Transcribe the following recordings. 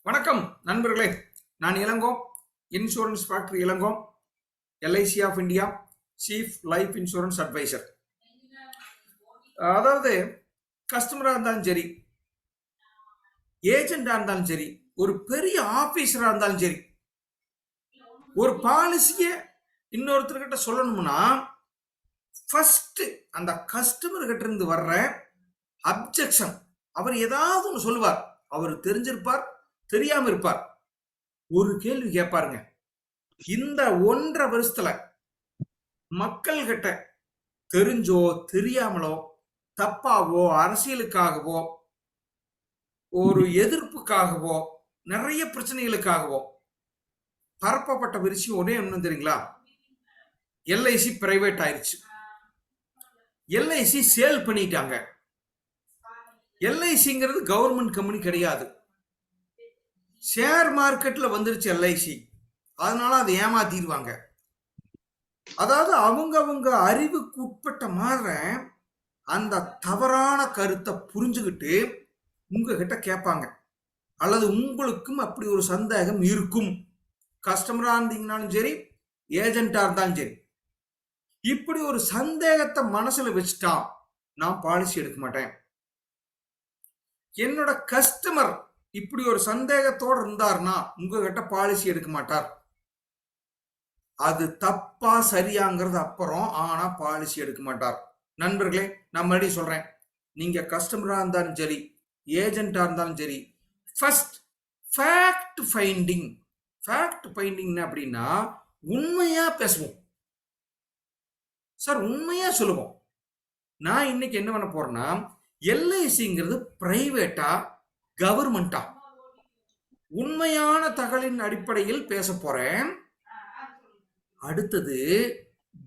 வணக்கம் நண்பர்களே, நான் Elango, insurance factory Elango, LIC of India chief life insurance adviser. அதாவது கஸ்டமராக இருந்தாலும் சரி, ஏஜெண்டாக இருந்தாலும் சரி, ஒரு பெரிய ஆஃபீஸராக இருந்தாலும் சரி, ஒரு பாலிசியை இன்னொருத்தர்கிட்ட சொல்லணும்னா ஃபர்ஸ்ட் அந்த கஸ்டமர் கிட்ட இருந்து வர்ற அப்ஜெக்ஷன், அவர் ஏதாவது ஒன்று சொல்லுவார். அவர் தெரிஞ்சிருப்பார், தெரியாம இருப்பார். ஒரு கேள்வி கேட்பாருங்க. இந்த 1.5 வருஷத்துல மக்கள் கிட்ட தெரிஞ்சோ தெரியாமலோ, தப்பாவோ, அரசியலுக்காகவோ, ஒரு எதிர்ப்புக்காகவோ, நிறைய பிரச்சனைகளுக்காகவோ பரப்பப்பட்ட விஷயம் ஒரே ஒண்ணு தெரியுங்களா? எல்ஐசி பிரைவேட் ஆயிருச்சு. எல்ஐசி சேல் பண்ணிட்டாங்க. எல்ஐசிங்கிறது கவர்மெண்ட் கம்பெனி கிடையாது. ஷேர் மார்க்கெட்ல வந்துருச்சு எல்ஐசி. அதனால அதை ஏமாத்திடுவாங்க. அதாவது அவங்க அறிவுக்கு உட்பட்ட மாதிரி அந்த தவறான கருத்தை புரிஞ்சுக்கிட்டு உங்ககிட்ட கேட்பாங்க. அல்லது உங்களுக்கும் அப்படி ஒரு சந்தேகம் இருக்கும். கஸ்டமரா இருந்தீங்கன்னாலும் சரி, ஏஜென்டா இருந்தாலும் சரி, இப்படி ஒரு சந்தேகத்தை மனசுல வச்சுட்டா நான் பாலிசி எடுக்க மாட்டேன். என்னோட கஸ்டமர் இப்படி ஒரு சந்தேகத்தோடு இருந்தார்னா உங்ககிட்ட பாலிசி எடுக்க மாட்டார். அது தப்பா சரியாங்கிறது அப்புறம், ஆனா பாலிசி எடுக்க மாட்டார். நண்பர்களே, நான் மறுபடியும் சொல்றேன், நீங்க கஸ்டமரா இருந்தாலும் சரி, ஏஜென்டா இருந்தாலும் சரி, first fact finding. Fact finding அப்படின்னா உண்மையா பேசுவோம் சார், உண்மையா சொல்லுவோம். நான் இன்னைக்கு என்ன பண்ண போறேன்னா, எல்ஐசிங்கிறது பிரைவேட்டா கவர்மெண்டா, உண்மையான தகவலின் அடிப்படையில் பேச போறேன். அடுத்தது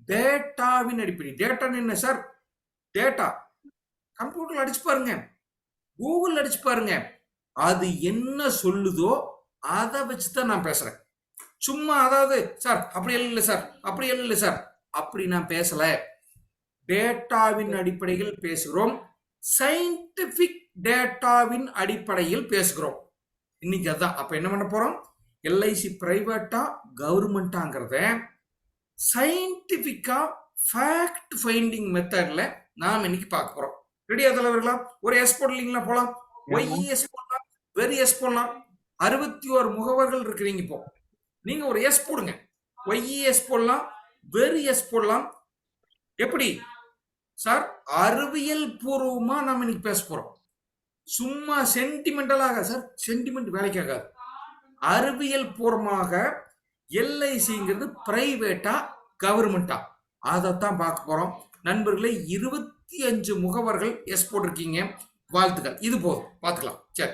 டேட்டாவின் அடிப்படை. டேட்டான்னு என்ன சார்? டேட்டா கம்ப்யூட்டர்ல அடிச்சு பாருங்க, கூகுள் அடிச்சு பாருங்க, அது என்ன சொல்லுதோ அதை வச்சுதான் நான் பேசுறேன். சும்மா அதாவது சார் அப்படி இல்லை சார், அப்படி இல்லை சார், அப்படி நான் பேசல. டேட்டாவின் அடிப்படையில் பேசுகிறோம். சயின்டிபிக் டேட்டாவின் அடிப்படையில் பேசுகிறோம். இன்னைக்கு அதான். அப்ப என்ன பண்ண போறோம்? எல்ஐசி பிரைவேட்டா கவர்மெண்டாங்கிறத சயின்டிபிக்கா ஃபேக்ட் ஃபைண்டிங் மெத்தட்ல நாம் இன்னைக்கு பார்க்க போறோம். ரெடியா தலைவர்களா? ஒரு எஸ் போடலீங்களா? போலாம். ஒய்எஸ் போடலாம், வெரி எஸ் போடலாம். 61 முகவர்கள் இருக்கிறீங்க. இப்போ நீங்க ஒரு எஸ் போடுங்க. ஒய்எஸ் போடலாம், வெரி எஸ் போடலாம். எப்படி சார்? அறிவியல் பூர்வமா நம்ம இன்னைக்கு பேச போறோம். சும்மா சென்டிமெண்டலாக சார், சென்டிமெண்ட் வேலைக்காகாது. அறிவியல் பூர்வமாக எல்ஐசிங்கிறது பிரைவேட்டா கவர்மெண்டா, அதைத்தான் பார்க்க போறோம். நண்பர்களே, 25 முகவர்கள் எஸ் போட்டிருக்கீங்க, வாழ்த்துக்கள். இது போதும், பார்த்துக்கலாம். சரி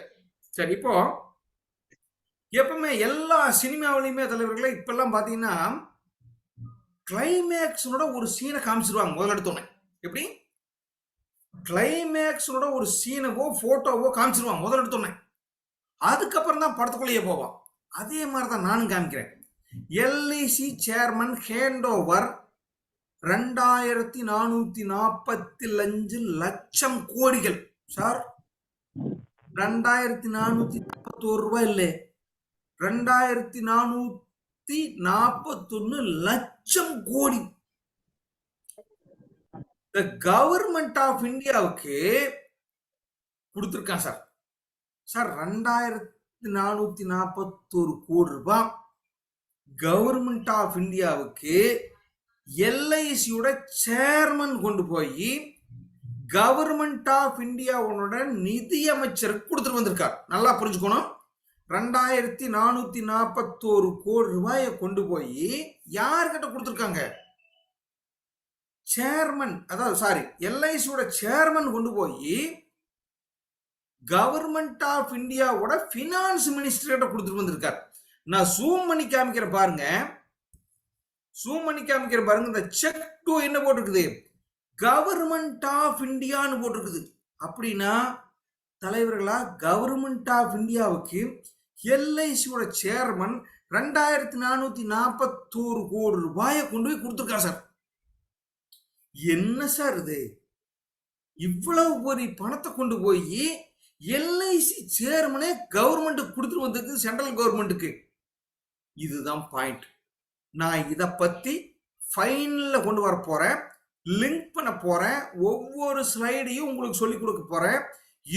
சரி. இப்போ எப்பவுமே எல்லா சினிமாவிலையுமே தலைவர்களே இப்பெல்லாம் பாத்தீங்கன்னா கிளைமேக்ஸோட ஒரு சீனை காமிச்சிருவாங்க முதல்ல எடுத்தோன்னே. எப்படி? கிளைமேக்ஸோட ஒரு சீனவோ போட்டோவோ காமிச்சிருவான் முதல்ல எடுத்தோன்னே. அதுக்கப்புறம் தான் படத்துக்குள்ளேயே போவான். அதே மாதிரி தான் நானும் காமிக்கிறேன். எல்ஐசி சேர்மன் ஹேண்ட் ஓவர் 2445 லட்சம் கோடிகள் சார். 2441 ரூபாய் இல்லை, 2441 லட்சம் கோடி கவர்மெண்ட் ஆஃப் இந்தியாவுக்கு கொடுத்திருக்கான் சார். சார் 2441 கோடி ரூபாய் கவர்மெண்ட் ஆஃப் இந்தியாவுக்கு எல்ஐசியோட சேர்மன் கொண்டு போய் கவர்மெண்ட் ஆஃப் இந்தியாவோட நிதியமைச்சருக்கு கொடுத்துட்டு வந்திருக்கார். நல்லா புரிஞ்சுக்கணும். 2441 கோடி ரூபாயை கொண்டு போய் யார்கிட்ட கொடுத்துருக்காங்க? சேர்மன், அதாவது சாரி, எல்ஐசியோட சேர்மன் கொண்டு போய் கவர்மெண்ட் ஆஃப் இந்தியாவோட பினான்ஸ் மினிஸ்டர் கிட்ட கொடுத்துட்டு வந்திருக்கார். நான் ஜூம் பண்ணி காமிக்கிறேன் பாருங்க, ஜூம் பண்ணி காமிக்கிறேன் பாருங்க. இந்த செக் டு என்ன போட்டிருக்குது? கவர்மெண்ட் ஆஃப் இந்தியான்னு போட்டிருக்குது. அப்படின்னா தலைவர்களா, கவர்மெண்ட் ஆஃப் இந்தியாவுக்கு எல்ஐசியோட சேர்மன் 2441 கோடி ரூபாயை கொண்டு போய் கொடுத்துருக்கார் சார். என்ன சார் இது? இவ்வளவு ஒரு பணத்தை கொண்டு போய் எல்ஐசி சேர்மனே கவர்மெண்ட்டுக்கு கொடுத்துட்டு வந்திருக்கு, சென்ட்ரல் கவர்மெண்ட்டுக்கு. இதுதான் பாயிண்ட். நான் இதை பத்தி ஃபைனல்ல கொண்டு வர போறேன், லிங்க் பண்ண போறேன், ஒவ்வொரு ஸ்லைடையும் உங்களுக்கு சொல்லிக் கொடுக்க போறேன்.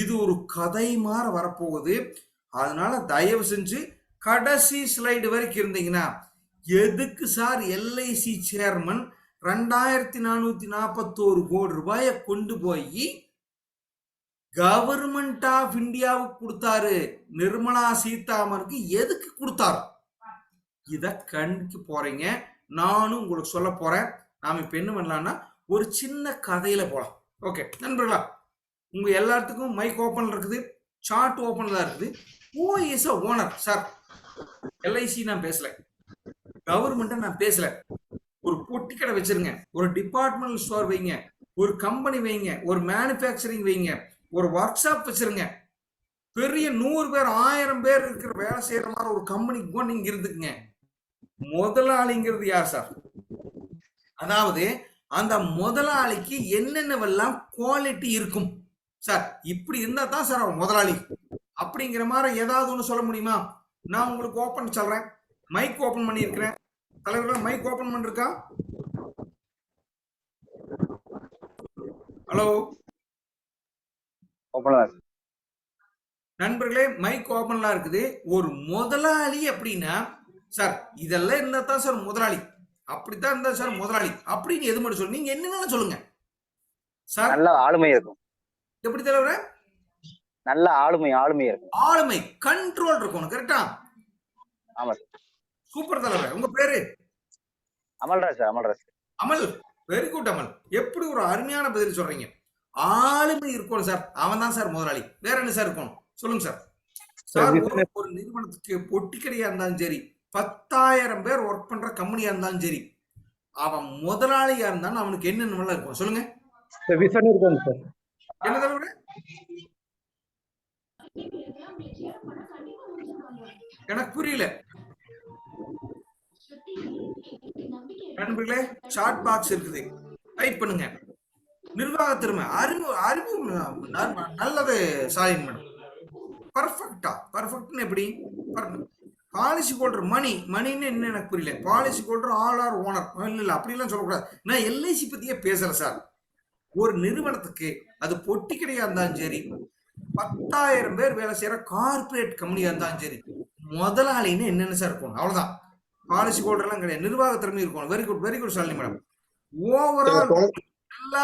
இது ஒரு கதை மாதிரி வரப்போகுது. அதனால தயவு செஞ்சு கடைசி ஸ்லைடு வரைக்கும் இருந்தீங்கன்னா, எதுக்கு சார் எல்ஐசி சேர்மன் 2441 கோடி ரூபாயை கொண்டு போய் கவர்மெண்ட் ஆஃப் இந்தியாவுக்கு கொடுத்தாரு, நிர்மலா சீதாராமனுக்கு எதுக்கு கொடுத்தாரு, இத கண்ணுக்கு போறீங்க. நானும் உங்களுக்கு சொல்ல போறேன். நாம இப்ப என்ன பண்ணலாம்னா ஒரு சின்ன கதையில போலாம். ஓகே நண்பர்களா, உங்க எல்லாத்துக்கும் மைக் ஓபன் இருக்குது, சார்ட் ஓபன்ல இருக்குது. Who is a owner sir? LIC நான் பேசல, கவர்மெண்ட்டை நான் பேசல. ஒரு பொட்டி கடை வச்சிருங்க, ஒரு டிபார்ட்மெண்டல் ஸ்டோர் வைங்க, ஒரு கம்பெனி வைங்க, ஒரு மேனுஃபேக்சரிங் வைங்க, ஒரு ஒர்க் ஷாப் வச்சிருங்க. பெரிய 100 பேர் 1000 பேர் இருக்கிற வேலை செய்யற மாதிரி ஒரு கம்பெனிக்கு நீங்க இருந்துக்குங்க. முதலாளிங்கிறது யார் சார்? அதாவது அந்த முதலாளிக்கு என்னென்னவெல்லாம் குவாலிட்டி இருக்கும் சார், இப்படி இருந்தா தான் சார் அவன் முதலாளி அப்படிங்கிற மாதிரி ஏதாவது ஒன்று சொல்ல முடியுமா? நான் உங்களுக்கு ஓபன் சொல்றேன், மைக் ஓபன் பண்ணியிருக்கிறேன். தலைவர்கள் மைக் ஓபன் பண்ணிருக்கா? ஹலோ நண்பர்களே, மைக் ஓபன்லாம் இருக்குது. ஒரு முதலாளி அப்படின்னா சார் இதெல்லாம் இருந்தா தான் சார் முதலாளி, அப்படித்தான் இருந்தா சார் முதலாளி அப்படின்னு எது மட்டும் சொல்லுங்க, நீங்க என்னன்னு சொல்லுங்க சார். நல்ல ஆளுமை இருக்கும். எப்படி தலைவரே? நல்ல ஆளுமை இருக்கும். ஆளுமை, கண்ட்ரோல் இருக்கணும். கரெக்டா? ஆமா சார். சூப்பர் தலைவரே. உங்க பேரு? அமல்ராஜ் சார். அமல்ராஜ். அமல், வெரி குட் அமல். எப்படி ஒரு அருமையான பதில் சொல்றீங்க. ஆளுமை இருக்கணும் சார், அவன் தான் சார் முதலாளி. வேற என்ன சார் இருக்கணும் சொல்லுங்க சார். சார் ஒரு நிறுவனத்துக்கு பொட்டி கடையா இருந்தாலும் சரி, 10,000 பேர் ஒர்க் பண்ற கம்பெனியா இருந்தாலும் சரி, அவன் முதலாளியா இருந்தாலும் அவனுக்கு என்னென்ன இருக்கும் சொல்லுங்க. என்ன தலைவரே? எனக்கு புரியல நண்பர்களே. சாட் பாக்ஸ் இருக்குது, டைப் பண்ணுங்க. நிர்வாக திறமை, அறிவு நல்லது சாலின் மேடம். பர்ஃபெக்டா? பர்ஃபெக்ட்னு எப்படி? பாலிசி ஹோல்டர் மணின்னு என்ன எனக்கு புரியல. Policy holder all are owner இல்ல, அப்படிலாம் சொல்லக்கூடாது. நான் எல்ஐசி பத்தியே பேசல சார். ஒரு நிறுவனத்துக்கு அது பொட்டி கடையா இருந்தாலும் சரி, 10,000 பேர் வேலை செய்யற கார்பரேட் கம்பெனியா இருந்தாலும் சரி, முதலாளின்னு என்னென்ன சார் இருக்கும்? அவ்வளவுதான். பாலிசி ஹோல்டர் எல்லாம் கிடையாது, நிர்வாக திறமை இருக்கும். Very good, very good Shalini madam. Overall எல்லா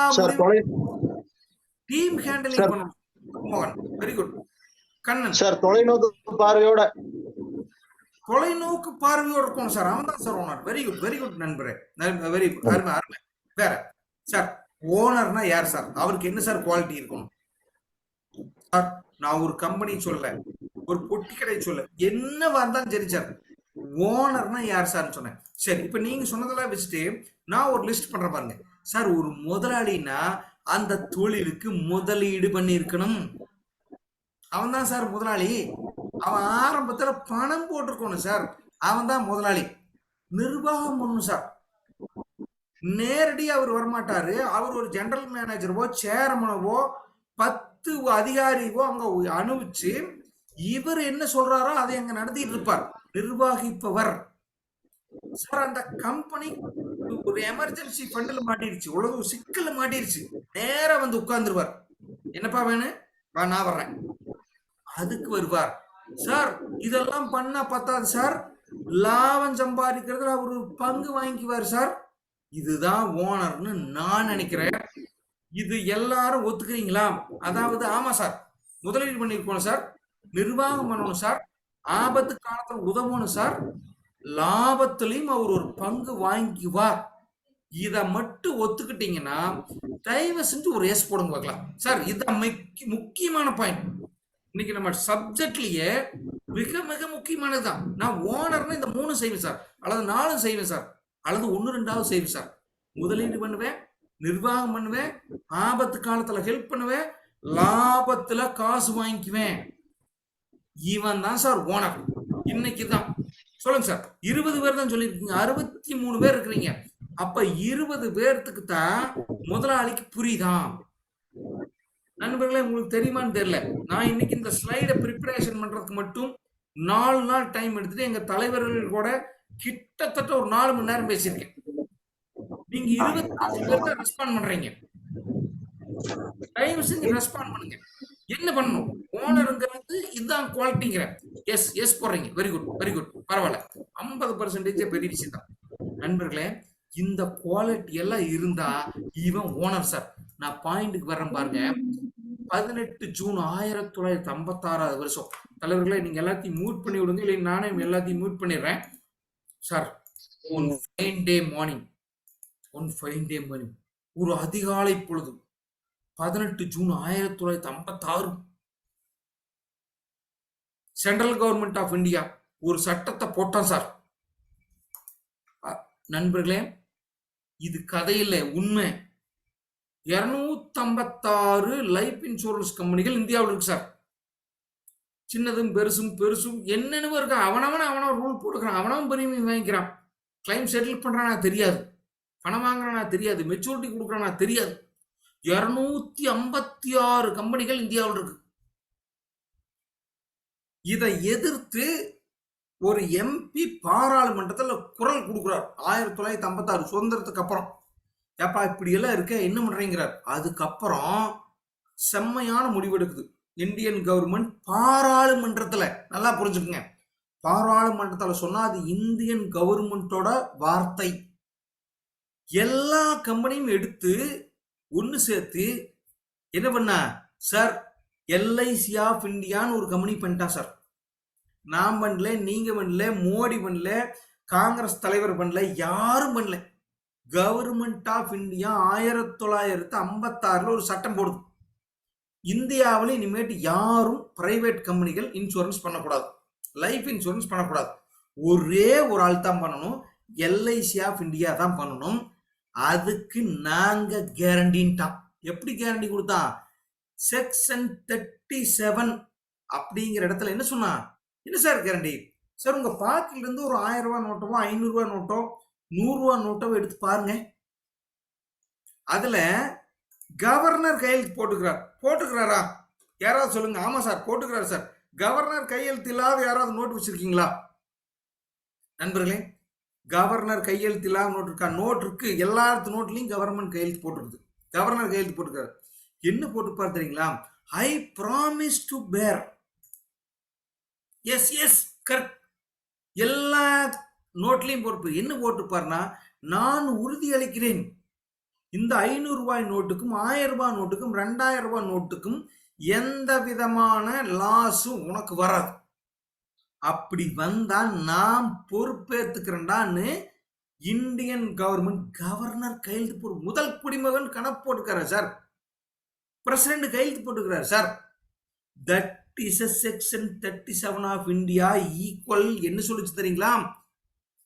டீம் ஹேண்டலிங் பண்ணணும். மோகன், வெரி குட். கண்ணன் சார், தொலைநோக்கு பார்வையோட இருக்கணும் சார், அவன் தான் sir owner. Very good, very good நண்பரே, வெரி குட், அருமை அருமை. வேற சார், ஓனர்னா யார் சார்? அவருக்கு என்ன சார் குவாலிட்டி இருக்கணும் சார்? நான் ஒரு கம்பெனி சொல்ல, ஒரு பொட்டி கடை சொல்ல, என்னவா இருந்தாலும் சரி சார், ஓனர்னா யார் சார் சொன்னேன். சரி, இப்ப நீங்க சொன்னதெல்லாம் வச்சுட்டு நான் ஒரு லிஸ்ட் பண்றேன் பாருங்க சார். ஒரு முதலாளினா அந்த தொழிலுக்கு முதலீடு பண்ணி இருக்கணும், அவன் தான் சார் முதலாளி. அவன் ஆரம்பத்துல பணம் போட்டிருக்கணும் சார், அவன் தான் முதலாளி. நிர்வாகம் பண்ணணும் சார், நேரடியா அவர் வரமாட்டாரு. அவர் ஒரு ஜெனரல் மேனேஜரவோ சேர்மனவோ 10 அதிகாரியவோ அங்க அனுப்பிச்சு இவர் என்ன சொல்றாரோ அதை அங்க நடத்திட்டு இருப்பார், நிர்வாகிப்பவர் சார். அந்த கம்பெனி ஒரு எமர்ஜென்சி ஃபண்ட்ல மாட்டிருச்சு, உலக சிக்கல்ல மாட்டிருச்சு, நேரா வந்து உட்கார்ந்துருவார். என்னப்பா வேணும், நான் வர்றேன். அதுக்கு வருவார் சார். இதெல்லாம் பண்ணா பத்தாது சார், லாபம் சம்பாதிக்கிறதுல அவர் பங்கு வாங்கிக்குவார் சார். இதுதான் ஓனர்னு நான் நினைக்கிறேன். இது எல்லாரும் ஒத்துக்கிறீங்களா? அதாவது ஆமா சார், முதலீடு பண்ணிருக்கணும் சார், நிர்வாகம் பண்ணணும் சார், ஆபத்து காலத்துல உதவணும் சார், லாபத்திலையும் அவர் ஒரு பங்கு வாங்கிக்குவார். இத மட்டும் ஒத்துக்கிட்டீங்கன்னா தயவு செஞ்சு ஒரு எஸ் போடுங்க பார்க்கலாம் சார். இதுதான் முக்கியமான பாயிண்ட். இன்னைக்கு நம்ம சப்ஜெக்ட்லயே மிக மிக முக்கியமானதுதான். நான் ஓனர்னா இந்த 3 செய்வேன் சார், அல்லது 4 செய்வேன் சார், அல்லது 1 2 செய்வேன் சார். முதலீடு பண்ணுவேன், நிர்வாகம் பண்ணுவேன், ஆபத்து காலத்துல ஹெல்ப் பண்ணுவேன், லாபத்துல காசு வாங்கிக்குவேன். இவன் தான் சார் ஓனர். இன்னைக்கு தான் சொல்லுங்க சார், 20 பேர் தான் சொல்லிருக்கீங்க, 63 பேர் இருக்கிறீங்க. அப்ப 20 பேர்த்துக்கு தான் முதலாளிக்கு புரியுதா? நண்பர்களே, உங்களுக்கு தெரியுமான்னு தெரியல. நான் இன்னைக்கு இந்த ஸ்லைட ப்ரிப்பரேஷன் பண்றதுக்கு மட்டும் 4 நாள் டைம் எடுத்துட்டு எங்க தலைவர்கள் கூட கிட்டத்தட்ட ஒரு 4 மணி நேரம் பேசியிருக்கேன். நீங்க 25 பேர் தான் ரெஸ்பாண்ட் பண்றீங்க. தயவு செஞ்சு ரெஸ்பாண்ட் பண்ணுங்க. என்ன பண்ணணும்? ஓனருங்கிறது இதுதான் குவாலிட்டிங்கிறேன். எஸ் எஸ் போடுறீங்க. வெரி குட் வெரி குட், பரவாயில்ல. 50% பெரிய விஷயம் தான். நண்பர்களே, இந்த குவாலிட்டி எல்லாம் இருந்தா இவன் ஓனர் சார். நான் பாயிண்ட்டுக்கு வரேன் பாருங்க. 18 ஜூன் 1956 வருஷம். தலைவர்களே, நீங்க எல்லாத்தையும் மியூட் பண்ணி விடுங்க, இல்லை நானே எல்லாத்தையும் மியூட் பண்ணிடுறேன். Sir, one fine day morning ஒரு அதிகாலை பொழுது 18 June 1956 central government of India ஒரு சட்டத்தை போட்டான் சார். நண்பர்களே, இது கதையில உண்மை. 256 லைஃப் இன்சூரன்ஸ் கம்பெனிகள் இந்தியாவில் இருக்கு சார். சின்னதும் பெருசும் என்னென்ன இருக்கா, அவனவன் ரூல் போட்டுக்கிறான், அவனவன் பிரீமியம் வாங்கிக்கிறான், கிளைம் செட்டில் பண்றானா தெரியாது, பணம் வாங்குறானா தெரியாது, மெச்சூரிட்டி கொடுக்குறானா தெரியாது. 256 கம்பெனிகள் இந்தியாவில் இருக்கு. இதை எதிர்த்து ஒரு எம்பி பாராளுமன்றத்தில் குரல் கொடுக்கிறார் 1956 சுதந்திரத்துக்கு அப்புறம். ஏப்பா இப்படி எல்லாம் இருக்க என்ன பண்றீங்கிறார். அதுக்கப்புறம் செம்மையான முடிவெடுக்குது இந்தியன் கவர்மெண்ட் பாராளுமன்றத்துல. நல்லா புரிஞ்சுக்குங்க, பாராளுமன்றத்துல சொன்னா அது இந்தியன் கவர்மெண்டோட வார்த்தை. எல்லா கம்பெனியும் எடுத்து ஒன்னு சேர்த்து என்ன பண்ண சார், எல்ஐசி ஆஃப் இந்தியான்னு ஒரு கம்பெனி பண்ணிட்டான் சார். நான் பண்ணல, நீங்க பண்ணல, மோடி பண்ணல, காங்கிரஸ் தலைவர் பண்ணல, யாரும் பண்ணல. கவர்மெண்ட் ஆஃப் இந்தியா 1956 ஒரு சட்டம் போடுது. இந்தியாவில் இனிமேட்டு யாரும் பிரைவேட் கம்பெனிகள் இன்சூரன்ஸ் பண்ணக்கூடாது, லைஃப் இன்சூரன்ஸ் பண்ணக்கூடாது. ஒரே ஒரு ஆள் தான் பண்ணணும், எல்ஐசி ஆஃப் இந்தியா தான் பண்ணணும். அதுக்கு நாங்க கேரண்டின்ட்டான். எப்படி கேரண்டி கொடுத்தா, செக்ஷன் 37 அப்படிங்கிற இடத்துல என்ன சொன்னா, என்ன சார் கேரண்டி சார், உங்க பாக்கெட்ல இருந்து ஒரு 1000 ரூபாய் நோட்டோ 500 ரூபாய் நோட்டோ 100 ரூபாய் நோட்டோ எடுத்து பாருங்க. அதுல கவர்னர் கையெழுத்து போட்டுக்கிறாரா? யாராவது சொல்லுங்க. ஆமா சார் போட்டுக்கிறாரு சார். கவர்னர் கையெழுத்து இல்லாத யாராவது நோட்டு வச்சிருக்கீங்களா நண்பர்களே? கவர்னர் கையெழுத்து இல்லாத நோட்டு இருக்கா? நோட் இருக்கு, எல்லாத்து நோட்லயும் கவர்மெண்ட் கையெழுத்து போட்டுருக்குது. கவர்னர் கையெழுத்து போட்டுக்கிறாரு. என்ன போட்டுப்பாரு தெரியுங்களா? I promise to bearer. Yes yes correct. எல்லா நோட்லயும் போட்டு என்ன போட்டுப்பாருன்னா, நான் உறுதி அளிக்கிறேன் இந்த 500 ரூபாய் நோட்டுக்கும் 1000 ரூபாய் நோட்டுக்கும் 2000 ரூபாய் நோட்டுக்கும் எந்த விதமான லாஸும் உனக்கு வராது. அப்படி வந்தா நான் பொறுப்பேற்றுக்கிறேன்டான்னு இந்தியன் கவர்மெண்ட் கவர்னர் கையெழுத்து போட்டு, முதல் குடிமகன் கணக்கு போட்டுக்கிறார் சார், பிரசிடென்ட் கையெழுத்து போட்டுக்கிறார் sir. That is a section 37 of India equal. என்ன சொல்லிச்சு தெரியுங்களா?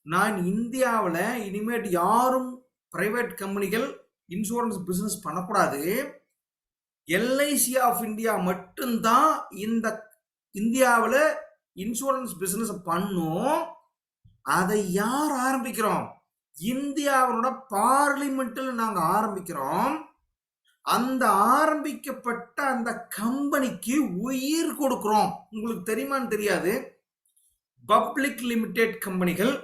நான் இந்தியாவில் இனிமேட் யாரும் பிரைவேட் கம்பெனிகள் இன்சூரன்ஸ் பிசினஸ் பண்ணக்கூடாது, எல்ஐசி ஆஃப் இந்தியா மட்டும்தான் இந்த இந்தியாவில் இன்சூரன்ஸ் பிசினஸ் பண்ணும். அதை யார் ஆரம்பிக்கிறோம்? இந்தியாவோட பார்லிமெண்ட்ல நாங்க ஆரம்பிக்கிறோம். அந்த ஆரம்பிக்கப்பட்ட அந்த கம்பெனிக்கு உயிர் கொடுக்கிறோம். உங்களுக்கு தெரியுமான்னு தெரியாது, பப்ளிக் லிமிடெட் கம்பெனிகள்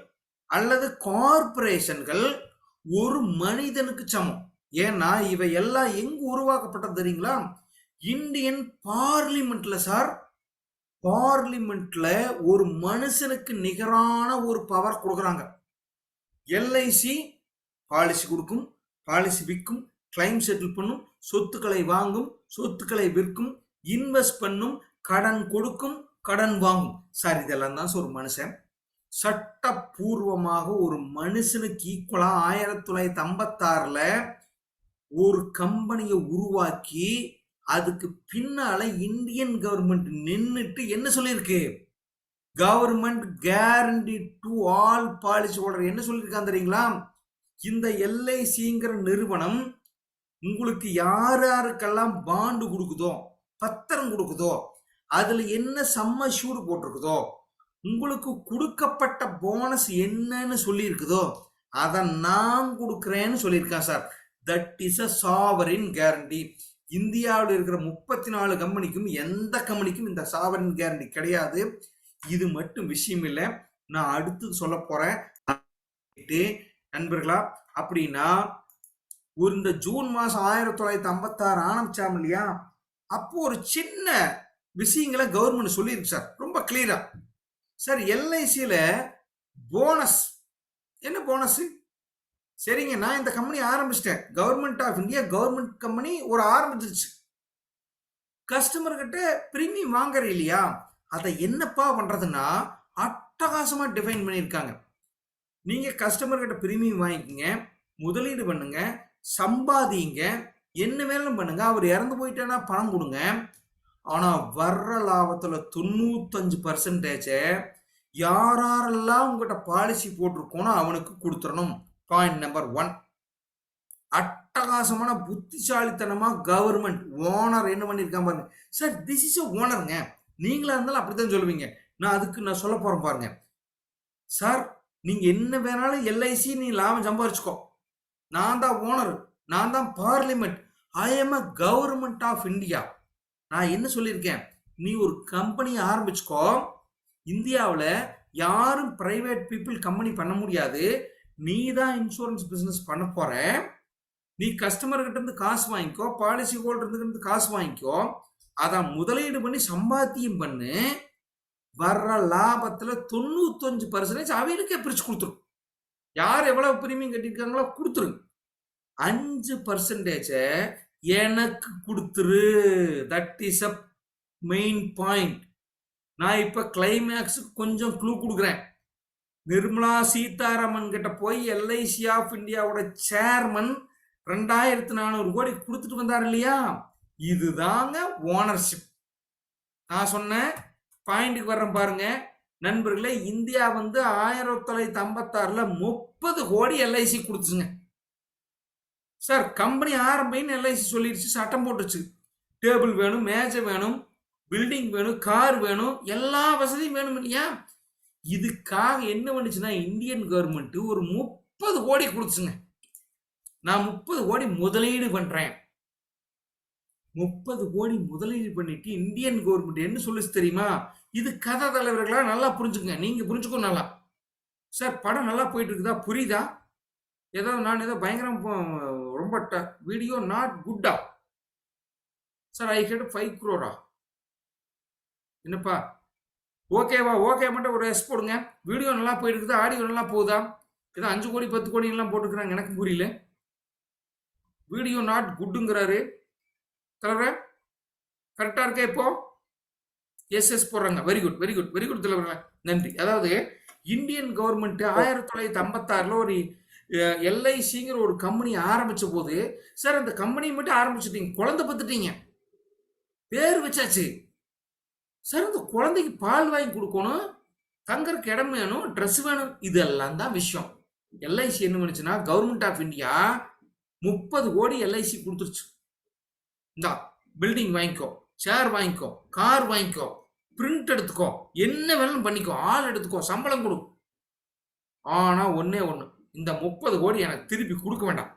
அல்லது கார்பரேஷன்கள் ஒரு மனிதனுக்கு சமம். ஏன்னா இவை எல்லாம் எங்க உருவாக்கப்பட்டது தெரியுங்களா? இந்தியன் பார்லிமெண்ட்ல சார். பார்லிமெண்ட்ல ஒரு மனுஷனுக்கு நிகரான ஒரு பவர் கொடுக்குறாங்க. எல்ஐசி பாலிசி கொடுக்கும், பாலிசி விற்கும், கிளைம் செட்டில் பண்ணும், சொத்துக்களை வாங்கும், சொத்துக்களை விற்கும், இன்வெஸ்ட் பண்ணும், கடன் கொடுக்கும், கடன் வாங்கும். சார் இதெல்லாம் தான் ஒரு மனுஷன். சட்டப்பூர்வமாக ஒரு மனுஷனுக்கு ஈக்குவலா 1956 ஒரு கம்பெனியை உருவாக்கி அதுக்கு பின்னால இந்தியன் கவர்மெண்ட் நின்னுட்டு என்ன சொல்லியிருக்கு? Government guarantee to all policy holder. என்ன சொல்லியிருக்காங்க தெரியுங்களா? இந்த எல்ஐசிங்கிற நிறுவனம் உங்களுக்கு யார் யாருக்கெல்லாம் பாண்டு கொடுக்குதோ, பத்திரம் கொடுக்குதோ, அதுல என்ன சம்ம ஷூட் போட்டிருக்குதோ, உங்களுக்கு கொடுக்கப்பட்ட போனஸ் என்னன்னு சொல்லி இருக்குதோ அதை நான் கொடுக்கிறேன்னு சொல்லியிருக்கேன் sir. That is a sovereign guarantee. இந்தியாவில் இருக்கிற 34 கம்பெனிக்கும் எந்த கம்பெனிக்கும் இந்த சாவரின் கேரண்டி கிடையாது. இது மட்டும் விஷயம் இல்லை, நான் அடுத்து சொல்ல போறேன் நண்பர்களா. அப்படின்னா ஒரு இந்த ஜூன் மாசம் 1956 ஆரம்பிச்சாம் இல்லையா, அப்போ ஒரு சின்ன விஷயங்களை கவர்மெண்ட் சொல்லியிருக்கு சார், ரொம்ப கிளியரா. சார் எல்ஐசியில போனஸ், என்ன போனஸ்? சரிங்க, நான் இந்த கம்பெனி ஆரம்பிச்சிட்டேன், government of India government company ஒரு ஆரம்பிச்சிருச்சு, கஸ்டமர் கிட்ட பிரீமியம் வாங்குற இல்லையா, அதை என்னப்பா பண்றதுன்னா அட்டகாசமா டிஃபைன் பண்ணியிருக்காங்க. நீங்க கஸ்டமர் கிட்ட பிரீமியம் வாங்கிக்கங்க, முதலீடு பண்ணுங்க, சம்பாதிங்க, என்ன வேணும் பண்ணுங்க, அவர் இறந்து போயிட்டேன்னா பணம் கொடுங்க, ஆனா வர்ற லாபத்துல 95% யாரெல்லாம் உங்ககிட்ட பாலிசி போட்டிருக்கோனோ அவனுக்கு கொடுத்துடணும். Point number 1. அட்டகாசமான புத்திசாலித்தனமா கவர்மெண்ட் ஓனர் என்ன பண்ணிருக்கான் பாருங்க சார். திஸ் இஸ் ஓனருங்க, நீங்களா இருந்தாலும் அப்படித்தான் சொல்லுவீங்க. நான் சொல்ல போறேன் பாருங்க சார். நீங்க என்ன வேணாலும் எல்ஐசி நீ லாபம் சம்பாரிச்சுக்கோ, நான் தான் ஓனர், நான் தான் parliament, I am a government of India. நான் என்ன சொல்லியிருக்கேன், நீ ஒரு கம்பெனி ஆரம்பிச்சுக்கோ, இந்தியாவில் யாரும் பிரைவேட் பீப்புள் கம்பெனி பண்ண முடியாது, நீ தான் இன்சூரன்ஸ் பிசினஸ் பண்ண போற, நீ கஸ்டமர் கிட்ட இருந்து காசு வாங்கிக்கோ, பாலிசி ஹோல்டர் இருந்து காசு வாங்கிக்கோ, அதான் முதலீடு பண்ணி சம்பாத்தியம் பண்ணு, வர்ற லாபத்துல 95% அவைகளுக்கே பிரிச்சு கொடுத்துரும். யார் எவ்வளவு பிரீமியம் கட்டிருக்காங்களோ கொடுத்துரு, 5% எனக்கு கொடுத்துரு. That is a main point. நான் இப்ப கிளைமேக்ஸ் கொஞ்சம் க்ளூ கொடுக்குறேன். நிர்மலா சீதாராமன் கிட்ட போய் எல்ஐசி ஆஃப் இந்தியாவோட சேர்மன் 2400 கோடி கொடுத்துட்டு வந்தார் இல்லையா, இதுதாங்க ஓனர்ஷிப். நான் சொன்ன பாயிண்ட்டுக்கு வர்றேன் பாருங்க நண்பர்களே. இந்தியா 1956 30 கோடி எல்ஐசி கொடுத்துச்சுங்க சார். கம்பெனி ஆரம்பின்னு எல்ஐசி சொல்லிடுச்சு, சட்டம் போட்டுச்சு. டேபிள் வேணும், மேஜை வேணும், பில்டிங் வேணும், கார் வேணும், எல்லா வசதியும் வேணும் இல்லையா. இதுக்காக என்ன பண்ணுச்சுன்னா இந்தியன் கவர்மெண்ட் ஒரு 30 கோடி கொடுத்துச்சுங்க. நான் 30 கோடி முதலீடு பண்றேன். 30 கோடி முதலீடு பண்ணிட்டு இந்தியன் கவர்மெண்ட் என்ன சொல்லுச்சு தெரியுமா? இது கதை தலைவர்களா நல்லா புரிஞ்சுங்க, நீங்க புரிஞ்சுக்கோ நல்லா. சார் படம் நல்லா போயிட்டு இருக்குதா, புரியுதா? நான் ஏதோ பயங்கரம் ரொம்ப video not Gutta sir, I head 5 crore. என்னப்பா ஓகேவா? ஓகே மட்டும் ஒரு எஸ் போடுங்க. வீடியோ நல்லா போயிட்டு இருக்குதா, ஆடியோ நல்லா போகுதா? ஏதோ 5 கோடி 10 கோடி எல்லாம் போட்டுக்கிறாங்க, எனக்கு புரியல. வீடியோ நாட் குட்டுங்கிறாரு தலைவர், கரெக்டா இருக்கா? இப்போ எஸ் போடுறாங்க. Very good very good very good தலைவர்களே, நன்றி. அதாவது இந்தியன் கவர்மெண்ட் 1956 ஒரு எல்ஐசிங்கிற ஒரு கம்பெனி ஆரம்பிச்ச போது சார், அந்த கம்பெனியை மட்டும் ஆரம்பிச்சுட்டீங்க, குழந்தை பத்துட்டீங்க, பேர் வச்சாச்சு சார். அந்த குழந்தைக்கு பால் வாங்கி கொடுக்கணும், தங்கறக்கு இடம் வேணும், ட்ரெஸ் வேணும், இதெல்லாம் தான் விஷயம். எல்ஐசி என்ன பண்ணுச்சுன்னா கவர்மெண்ட் ஆஃப் இந்தியா 30 கோடி எல்ஐசி கொடுத்துருச்சு. இந்தா பில்டிங் வாங்கிக்கோ, சேர் வாங்கிக்கோ, கார் வாங்கிக்கோ, பிரிண்ட் எடுத்துக்கோ, என்ன வேணும் பண்ணிக்கோ, ஆள் எடுத்துக்கோ, சம்பளம் கொடு. ஆனா ஒன்னே ஒண்ணு, இந்த 30 கோடி எனக்கு திருப்பி கொடுக்க வேண்டாம்.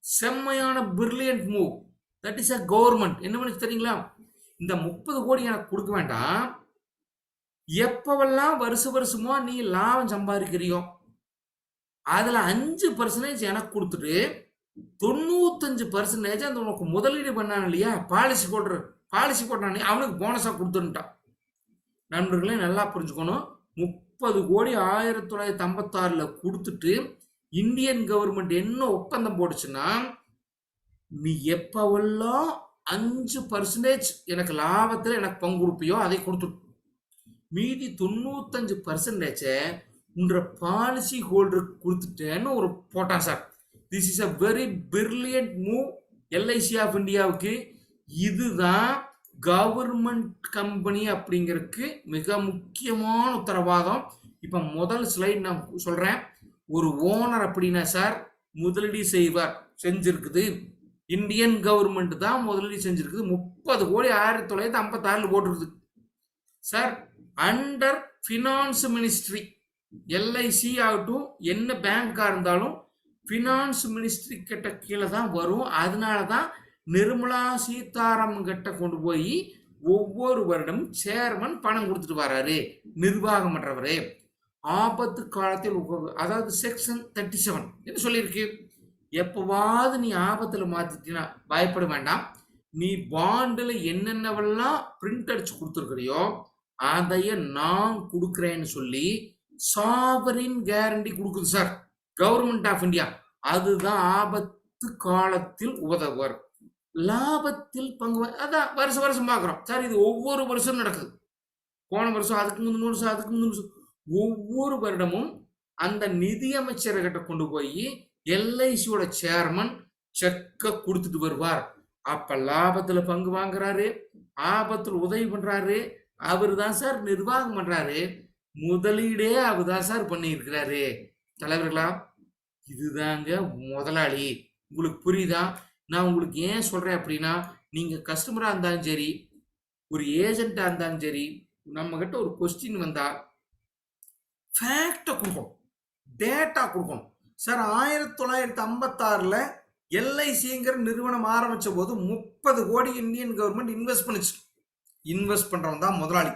செம்மையான brilliant move. That is a government. என்ன பண்ணி தெரியுங்களா, இந்த 30 கோடி எனக்கு கொடுக்க வேண்டாம், எப்பவெல்லாம் வருஷமா நீ லாபம் சம்பாதிக்கிறியோ அதுல 5% எனக்கு கொடுத்துட்டு 95% அந்த உனக்கு முதலீடு பண்ணான் இல்லையா, பாலிசி போட்டானே அவனுக்கு போனஸா கொடுத்துட்டான். நண்பர்களே நல்லா புரிஞ்சுக்கணும், 30 கோடி 1956 கொடுத்துட்டு இந்தியன் கவர்மெண்ட் என்ன ஒப்பந்தம் போட்டுச்சுன்னா, நீ எப்பவெல்லாம் 5% எனக்கு லாபத்தில் எனக்கு பங்கு கொடுப்பியோ அதை கொடுத்து, மீதி 95% உன்ற பாலிசி ஹோல்டருக்கு கொடுத்துட்டேன்னு ஒரு போட்டான் சார். This is a very brilliant move LIC of இந்தியாவுக்கு. இதுதான் கவர்மெண்ட் கம்பெனி அப்படிங்கிறதுக்கு மிக முக்கியமான உத்தரவாதம். இப்ப முதல் ஸ்லைட் நான் சொல்றேன். ஒரு ஓனர் அப்படின்னா சார் முதலீடு செஞ்சிருக்குது இந்தியன் கவர்மெண்ட் தான் முதலீடு செஞ்சிருக்குது. 30 கோடி 1956 போட்டிருக்குது sir. Under finance ministry, LIC ஆகட்டும் என்ன பேங்கா இருந்தாலும் பினான்ஸ் மினிஸ்ட்ரி கிட்ட கீழே தான் வரும். அதனால தான் நிர்மலா சீதாராமன் கிட்ட கொண்டு போய் ஒவ்வொரு வருடம் சேர்மன் பணம் கொடுத்துட்டு வராரு, நிர்வாகம் பண்றவரு. ஆபத்து காலத்தில் அதாவது செக்ஷன் 37 என்ன சொல்லியிருக்கு, எப்பவாவது நீ ஆபத்துல மாத்திட்டீங்கன்னா பயப்பட வேண்டாம், நீ பாண்டுல என்னென்னவெல்லாம் பிரிண்ட் அடிச்சு கொடுத்துருக்கிறியோ அதைய நான் கொடுக்குறேன்னு சொல்லி சாவரின் கேரண்டி கொடுக்குது சார் கவர்மெண்ட் ஆஃப் இந்தியா. அதுதான் ஆபத்து காலத்தில் உதவுவர். லாபத்தில் பங்கு அதான் வருஷம் வருஷம் பார்க்குறோம் சார். இது ஒவ்வொரு வருஷம் நடக்குது. போன வருஷம், அதுக்கு முந்தின வருஷம், அதுக்கு முந்தின வருஷம், ஒவ்வொரு வருடமும் அந்த நிதியமைச்சர்கிட்ட கொண்டு போய் எல்ஐசியோட சேர்மன் செக்க கொடுத்துட்டு வருவார். அப்ப லாபத்துல பங்கு வாங்குறாரு, ஆபத்தில் உதவி பண்றாரு, அவரு தான் சார் நிர்வாகம் பண்றாரு, முதலீடே அவர் தான் சார் பண்ணியிருக்கிறாரு. தலைவர்களா, இதுதாங்க முதலாளி. உங்களுக்கு புரியுதா? நான் உங்களுக்கு ஏன் சொல்றேன் அப்படின்னா, நீங்க கஸ்டமரா இருந்தாலும் சரி, ஒரு ஏஜென்டா இருந்தாலும் சரி, நம்ம கிட்ட ஒரு கொஸ்டின் வந்தா ஃபேக்டை கொடுக்கணும், டேட்டா கொடுக்கணும். சார் 1956ல எல்ஐசிங்கிற நிறுவனம் ஆரம்பிச்ச போது 30 கோடி இந்தியன் கவர்மெண்ட் இன்வெஸ்ட் பண்ணுச்சு. இன்வெஸ்ட் பண்றவன் தான் முதலாளி.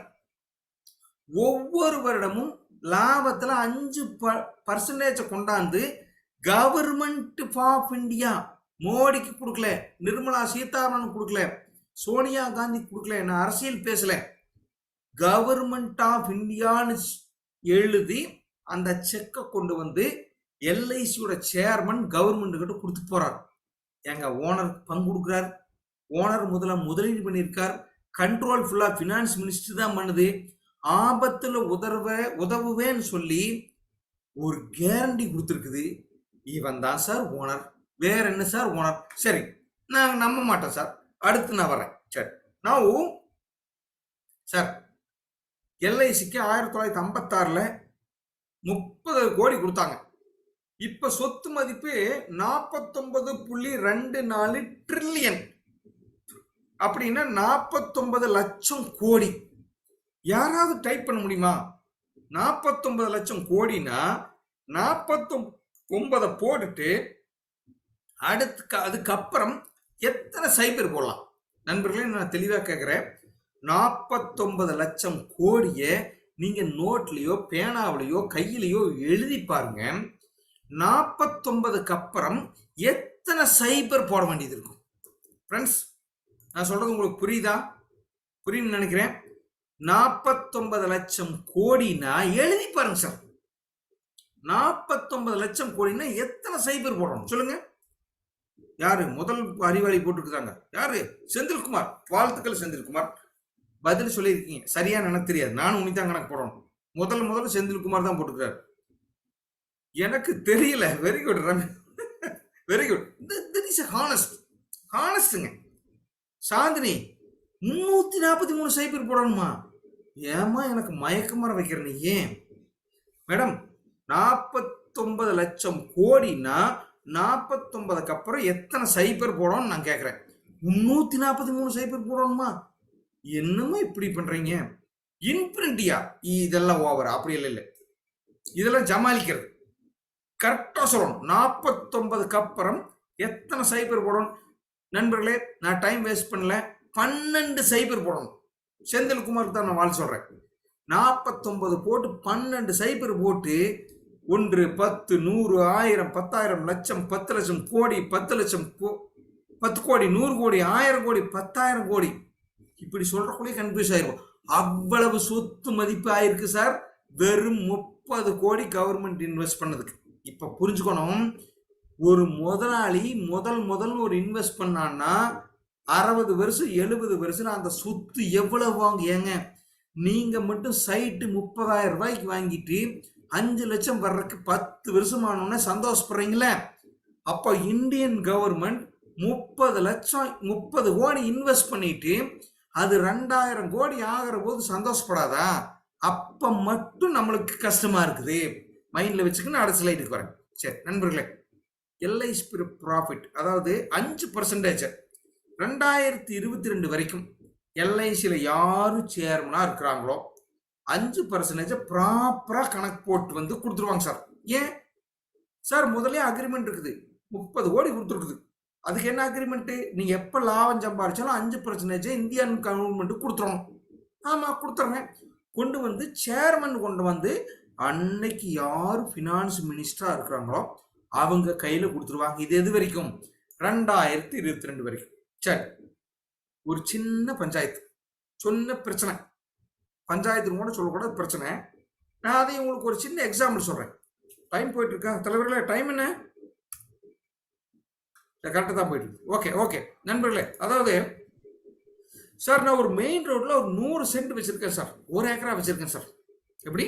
ஒவ்வொரு வருடமும் லாபத்துல 5% கொண்டாந்து கவர்மெண்ட் ஆஃப் இந்தியா, மோடிக்கு கொடுக்கல, நிர்மலா சீதாராமன் கொடுக்கல, சோனியா காந்தி கொடுக்கல, நான் அரசியல் பேசல, கவர்மெண்ட் ஆஃப் இந்தியான்னு எழுதி அந்த செக்கை கொண்டு வந்து எல்ஐசியோட சேர்மன் கவர்மெண்ட் கிட்ட கொடுத்து போறார். எங்க ஓனர் பங்கு கொடுக்குறார், ஓனர் முதலீடு பண்ணியிருக்கார், கண்ட்ரோல் ஃபுல்லா பினான்ஸ் மினிஸ்டர் தான் பண்ணுது. ஆபத்துல உதவுவேன்னு சொல்லி ஒரு கேரண்டி கொடுத்துருக்குது. இவன் தான் சார் ஓனர், வேற என்ன சார் ஓனர்? சரி, நாங்க நம்ப மாட்டோம் சார், அடுத்து நான் வரேன். சரி, நான் சார் எல்ஐசிக்கு 1956ல 30 கோடி கொடுத்தாங்க. இப்ப சொத்து மதிப்பு 49.24 ட்ரில்லியன், அப்படின்னா 49 லட்சம் கோடி. யாராவது டைப் பண்ண முடியுமா? 49 லட்சம் கோடினா 49 போட்டுட்டு அதுக்கப்புறம் எத்தனை சைபர் போடலாம்? நண்பர்களே, நான் தெளிவா கேட்கிறேன். 49 லட்சம் கோடியை நீங்க நோட்லயோ பேனாவிலையோ கையிலையோ எழுதி பாருங்க. 49க்கு அப்புறம் எத்தனை சைபர் போட வேண்டியது இருக்கும்? ஃப்ரெண்ட்ஸ், நான் சொல்றது உங்களுக்கு புரியுதா? புரியுன்னு நினைக்கிறேன். 49 லட்சம் கோடினா எழுதி பாருங்க சார். 49 லட்சம் கோடினா எத்தனை சைபர் போடணும் சொல்லுங்க? யாரு முதல் அறிவாளி போட்டுருக்காங்க? யாரு? செந்தில்குமார். வாழ்த்துக்கள் செந்தில்குமார், பதில் சொல்லியிருக்கீங்க. சரியா எனக்கு தெரியாது, நானும் உனிதான் கணக்கு போடணும். முதல்ல செந்தில்குமார் தான் போட்டுக்கிறாரு. எனக்கு தெரியல. Very good Ravi, very good. This is ஹானஸ்ட்ங்க. சாந்தினி 343 சைபர் போடணுமா? ஏமா எனக்கு மயக்கமர வைக்கிற நீ? ஏன் மேடம்? 49 லட்சம் கோடினா 49க்கு அப்புறம் எத்தனை சைபர் போடணும்னு நான் கேட்கிறேன். 343 சைபர் போடணுமா? என்னமோ இப்படி பண்றீங்க. இன்பிரிண்டியா இதெல்லாம் ஓவர், அப்படி இல்லை, இதெல்லாம் ஜமாளிக்கிறது. கரெக்டா சொல்லணும். 49க்கு அப்புறம் எத்தனை சைபர் போடணும்? நண்பர்களே, நான் டைம் வேஸ்ட் பண்ணல, 12 சைபர் போடணும். செந்தில்குமாருக்கு தான் நான் வாழ் சொல்றேன். 49 போட்டு 12 சைபர் போட்டு 1 10 100 1000 10,000 லட்சம் 10 லட்சம் கோடி 10 லட்சம் 10 கோடி 100 கோடி 1000 கோடி 10,000 கோடி இப்படி சொல்றக்குள்ளே கன்ஃபியூஸ் ஆயிருக்கும். அவ்வளவு சொத்து மதிப்பு ஆயிருக்கு சார், வெறும் 30 கோடி கவர்மெண்ட் இன்வெஸ்ட் பண்ணதுக்கு. இப்ப புரிஞ்சுக்கணும், ஒரு முதலாளி முதல் ஒரு இன்வெஸ்ட் பண்ணான்னா 60 வருஷம் 70 வருஷம் அந்த சொத்து எவ்வளவு வாங்க? ஏங்க, நீங்க மட்டும் சைட்டு 30,000 ரூபாய்க்கு வாங்கிட்டு 5 லட்சம் வர்றதுக்கு 10 வருஷம் ஆனோன்னு சந்தோஷப்படுறீங்களே? அப்ப இந்தியன் கவர்மெண்ட் 30 கோடி இன்வெஸ்ட் பண்ணிட்டு அது 2000 கோடி ஆகிற போது சந்தோஷப்படாதா? அப்ப மட்டும் நம்மளுக்கு கஷ்டமா இருக்குது. மைண்ட்ல வச்சுக்கணும். அடுத்த ஸ்லைடுக்கு வரேன். சரி நண்பர்களே, எல்ஐசி ப்ராஃபிட் அதாவது 5% 2022 வரைக்கும் எல்ஐசியில் யாரு சேர்மனா இருக்கிறாங்களோ 5% ப்ராப்பரா கணக்கு போட்டு வந்து கொடுத்துருவாங்க சார். ஏன் சார்? முதலே அக்ரிமெண்ட் இருக்குது, 30 கோடி கொடுத்துருக்குது. அதுக்கு என்ன அக்ரிமெண்ட்? நீங்க எப்ப லாபம் சம்பாதிச்சாலும் 5% இந்தியன் கவர்மெண்ட் கொடுத்துறணும். ஆமா கொடுத்துறேன். கொண்டு வந்து சேர்மன் கொண்டு வந்து அன்னைக்கு யார் ஃபினான்ஸ் மினிஸ்டரா இருக்கிறாங்களோ அவங்க கையில கொடுத்துருவாங்க. இது எது வரைக்கும்? 2022 வரைக்கும். சரி, ஒரு சின்ன பஞ்சாயத்து, சொன்ன பிரச்சனை, பஞ்சாயத்து கூட சொல்லக்கூடாது பிரச்சனை. நான் அதை உங்களுக்கு ஒரு சின்ன எக்ஸாம்பிள் சொல்றேன். டைம் போயிட்டு இருக்கா தலைவர்களே? டைம் என்ன? கரெக்டாக தான் போயிட்டு இருக்கு. ஓகே ஓகே நண்பர்களே, அதாவது சார் நான் ஒரு மெயின் ரோட்ல ஒரு 100 சென்ட் வச்சிருக்கேன் சார், 1 ஏக்கரா வச்சிருக்கேன் சார். எப்படி?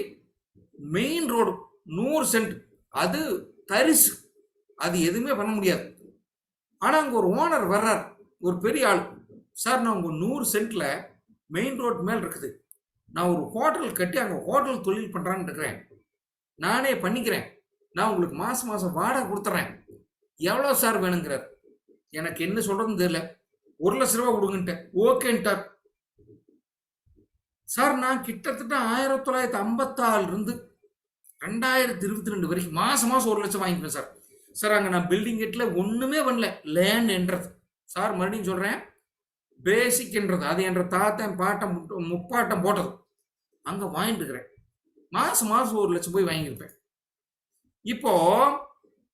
மெயின் ரோடு 100 சென்ட், அது தரிசு, அது எதுவுமே பண்ண முடியாது. ஆனா அங்க ஒரு ஓனர் வர்றார், ஒரு பெரிய ஆள். சார் நான் உங்க 100 சென்ட்ல மெயின் ரோட் மேல் இருக்குது, நான் ஒரு ஹோட்டல் கட்டி அங்க ஹோட்டல் தொழில் பண்றான்னு இருக்கிறேன், நானே பண்ணிக்கிறேன், நான் உங்களுக்கு மாசம் மாசம் வாடகை கொடுத்துறேன், எவ்வளோ சார் வேணுங்கிறார். எனக்கு என்ன சொல்றதுன்னு தெரியல. 1 லட்ச ரூபா கொடுங்கன்ட்டேன். ஓகேன்ட்டார். சார் நான் கிட்டத்தட்ட 1956 இருந்து 2022 வரைக்கும் மாசம் மாசம் 1 லட்சம் வாங்கிப்பேன் சார். சார் அங்க நான் பில்டிங் கட்டல, ஒண்ணுமே பண்ணல, லேண்ட் என்றது. சார் மறுபடியும் சொல்றேன், பேசிக் என்றது, அது என்ற தாத்தன் பாட்டம் முப்பாட்டம் போட்டது, அங்க வாங்கிட்டு இருக்கிறேன். மாசம் மாசம் 1 லட்சம் போய் வாங்கியிருப்பேன். இப்போ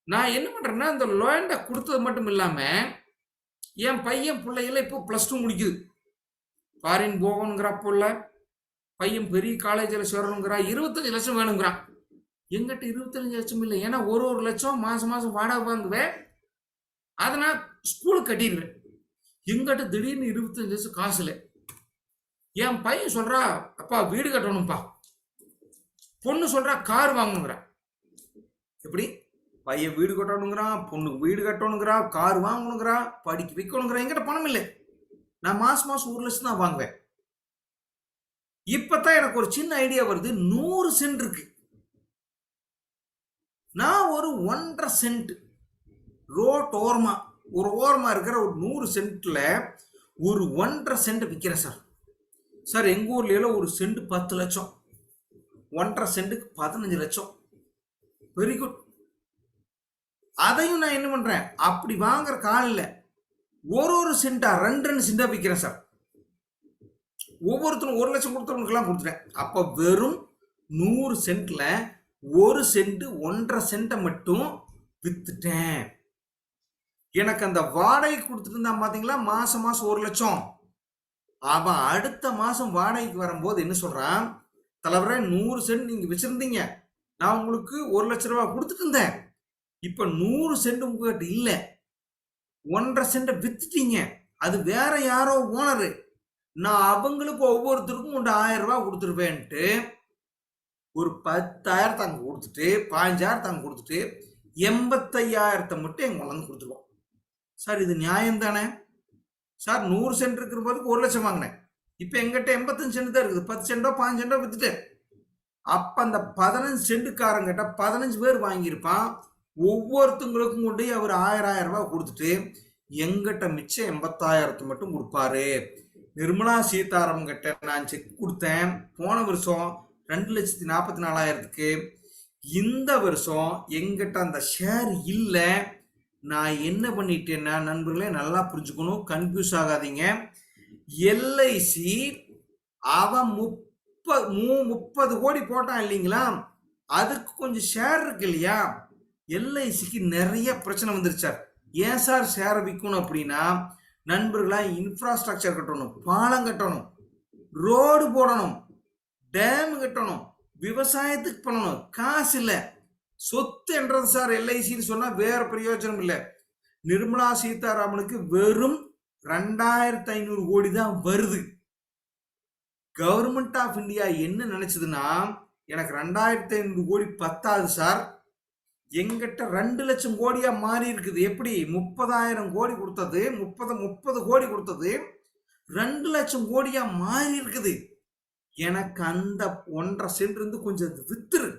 நான் என்ன பண்றேன்னா, இந்த லேண்டை கொடுத்தது மட்டும் இல்லாம என் பையன் பிள்ளைகள இப்போ +2 முடிக்குது, ஃபாரின் போகணுங்கிறா புள்ள, பையன் பெரிய காலேஜில் சேரணுங்கிறா, 25 லட்சம் வேணுங்கிறான். எங்கிட்ட 25 லட்சம் இல்லை, ஏன்னா ஒரு லட்சம் மாசம் மாசம் வாடகை வாங்குவேன், அதை நான் ஸ்கூலுக்கு கட்டிடுவேன். எங்கிட்ட திடீர்னு 25 லட்சம் காசு இல்லை. என் பையன் சொல்றா, அப்பா வீடு கட்டணும்ப்பா, பொண்ணு சொல்றா கார் வாங்கணுங்கிறா. எப்படி? பையன் வீடு கட்டணுங்கிறான், பொண்ணு வீடு கட்டணுங்கிறா, கார் வாங்கணுங்கிறா, படிக்க வைக்கணுங்கிறா. என்கிட்ட பணம் இல்லை, நான் மாசம் மாசம் 1 லட்சம் தான் வாங்குவேன். இப்பதான் எனக்கு ஒரு சின்ன ஐடியா வருது. 100 சென்ட் இருக்கு, நான் ஒரு 1.5 சென்ட் ரோட் ஓரமா, ஒரு ஓரமா இருக்கிற ஒரு 100 சென்ட்ல ஒரு 1.5 சென்ட் விற்கிறேன் சார். சார் எங்க ஊர்ல ஒரு சென்ட் 10 லட்சம், 1.5 சென்ட்டுக்கு 15 லட்சம். Very good. அதையும் நான் என்ன பண்றேன், அப்படி வாங்குற காலில் ஒரு சென்டா 2 சென்டா விற்கிறேன் சார். ஒவ்வொருத்தரும் 1 லட்சம் கொடுத்தவங்களுக்கெல்லாம் கொடுத்துட்டேன். அப்ப வெறும் 100 சென்ட்ல 1 சென்ட் 1.5 சென்ட்டை மட்டும் வித்துட்டேன். எனக்கு அந்த வாடகை கொடுத்துட்டு இருந்தான் பாத்தீங்களா, மாசம் மாசம் 1 லட்சம். அவன் அடுத்த மாசம் வாடகைக்கு வரும்போது என்ன சொல்றான், தலைவரே 100 சென்ட் நீங்க வச்சிருந்தீங்க, நான் உங்களுக்கு 1 லட்ச ரூபாய் கொடுத்துட்டு இருந்தேன், இப்ப 100 சென்ட் உங்ககிட்ட இல்ல, 1.5 சென்ட் வித்துட்டீங்க, அது வேற யாரோ ஓனரு, நான் அவங்களுக்கு ஒவ்வொருத்தருக்கும் 1000 ரூபாய் கொடுத்துருவேன்ட்டு ஒரு 10,000 அங்க கொடுத்துட்டு 15,000 அங்க கொடுத்துட்டு 85,000 மட்டும் எங்க கொண்டாந்து கொடுத்துருவோம். சார் இது நியாயம் தானே சார்? 100 சென்ட் இருக்கிற போதுக்கு 1 லட்சம் வாங்கினேன், இப்ப எங்கிட்ட 85 சென்ட் தான் இருக்குது, 10 சென்டோ 5 சென்டோ வித்துட்டேன். அப்ப அந்த 15 சென்ட்டுக்காரங்கிட்ட 15 பேர் வாங்கியிருப்பான், ஒவ்வொருத்தங்களுக்கும் கொண்டு அவர் 1000 ரூபாய் கொடுத்துட்டு எங்கிட்ட மிச்சம் 80,000 மட்டும் கொடுப்பாரு. நிர்மலா சீதாராமன் கிட்ட நான் செக் கொடுத்தேன், போன வருஷம் 2,44,000க்கு. இந்த வருஷம் எங்கிட்ட அந்த ஷேர் இல்லை. நான் என்ன பண்ணிட்டேன்னா, நண்பர்களே நல்லா புரிஞ்சுக்கணும், கன்ஃபியூஸ் ஆகாதீங்க. எல்ஐசி அவன் 30 கோடி போட்டான் இல்லைங்களா, அதுக்கு கொஞ்சம் ஷேர் இருக்கு இல்லையா, எல்ஐசிக்கு நிறைய பிரச்சனை வந்துருச்சார். ஏன் சார் ஷேர் விற்கணும் அப்படின்னா, நண்பர்களா இன்ஃப்ராஸ்ட்ரக்சர் கட்டணும், பாலம் கட்டணும், ரோடு போடணும், டேம் கட்டணும், விவசாயத்துக்கு பண்ணணும், காசு இல்லை. சொத்து என்றது சார் எல்ஐசின்னு சொன்னா வேற பிரயோஜனம் இல்லை. நிர்மலா சீதாராமனுக்கு வெறும் 2,500 கோடி தான் வருது. கவர்மெண்ட் ஆஃப் இந்தியா என்ன நினைச்சதுன்னா, எனக்கு 2,500 கோடி பத்தாது சார், எங்கிட்ட 2 லட்சம் கோடியா மாறி இருக்குது. எப்படி? 30,000 கோடி கொடுத்தது, 30 கோடி கொடுத்தது 2 லட்சம் கோடியா மாறி இருக்குது. எனக்கு அந்த 1.5 சென்ட் இருந்து கொஞ்சம் வித்துரு,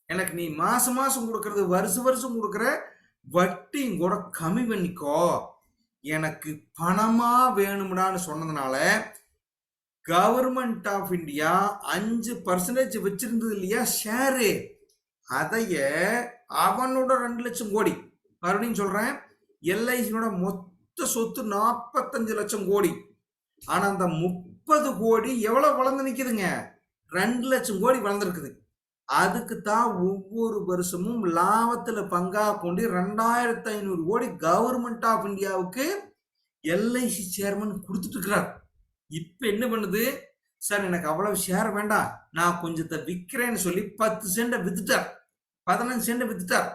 எனக்கு நீ மாசம் மாசம் கொடுக்கறது வருஷம் வருஷம் கொடுக்கற வட்டியும் கூட கம்மி பண்ணிக்கோ, எனக்கு பணமா வேணும்டான்னு சொன்னதுனால கவர்மெண்ட் ஆஃப் இந்தியா 5% வச்சிருந்தது இல்லையா ஷேரு, அதைய அவனோட 2 லட்சம் கோடி, மறுபடியும் சொல்றேன், எல்ஐசியோட மொத்த சொத்து 45 லட்சம் கோடி. ஆனா அந்த 30 கோடி எவ்வளவு வளர்ந்து நிக்குதுங்க? 2 லட்சம் கோடி வளர்ந்துருக்குது. அதுக்கு தான் ஒவ்வொரு வருஷமும் லாபத்துல பங்கா கொண்டு 2500 கோடி கவர்மெண்ட் ஆஃப் இந்தியாவுக்கு எல்ஐசி சேர்மன் கொடுத்துட்டு இருக்கிறார். இப்ப என்ன பண்ணுது? சார் எனக்கு அவ்வளவு ஷேர் வேண்டாம், நான் கொஞ்சத்தை விற்கிறேன்னு சொல்லி 10 சென்ட வித்துட்டார், 15 சென்ட வித்துட்டார்.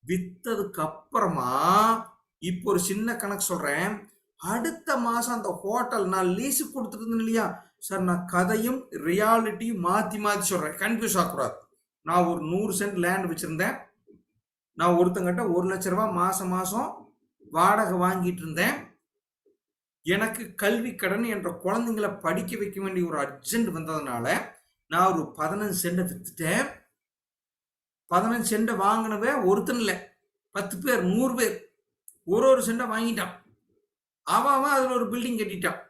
வித்ததுக்கு அப்புறமா இப்போ ஒரு சின்ன கணக்கு சொல்றேன். அடுத்த மாசம் அந்த ஹோட்டல் நான் லீஸு கொடுத்துட்டு இருந்தேன் இல்லையா சார், நான் கதையும் ரியாலிட்டியும் மாத்தி மாத்தி சொல்றேன், கன்ஃபியூஸ் ஆகக்கூடாது. நான் ஒரு 100 சென்ட் லேண்ட் வச்சிருந்தேன். நான் ஒருத்தங்கிட்ட 1 லட்ச ரூபாய் மாசம் மாசம் வாடகை வாங்கிட்டு இருந்தேன். எனக்கு கல்வி கடன் என்ற குழந்தைங்களை படிக்க வைக்க வேண்டிய ஒரு அர்ஜென்ட் வந்ததுனால நான் ஒரு 15 சென்ட வித்துட்டேன். 15 சென்ட வாங்கினவே ஒருத்தன் இல்லை, 10 பேர் 100 பேர் ஒரு சென்ட வாங்கிட்டான். அவன் அதுல ஒரு பில்டிங் கட்டிட்டான்.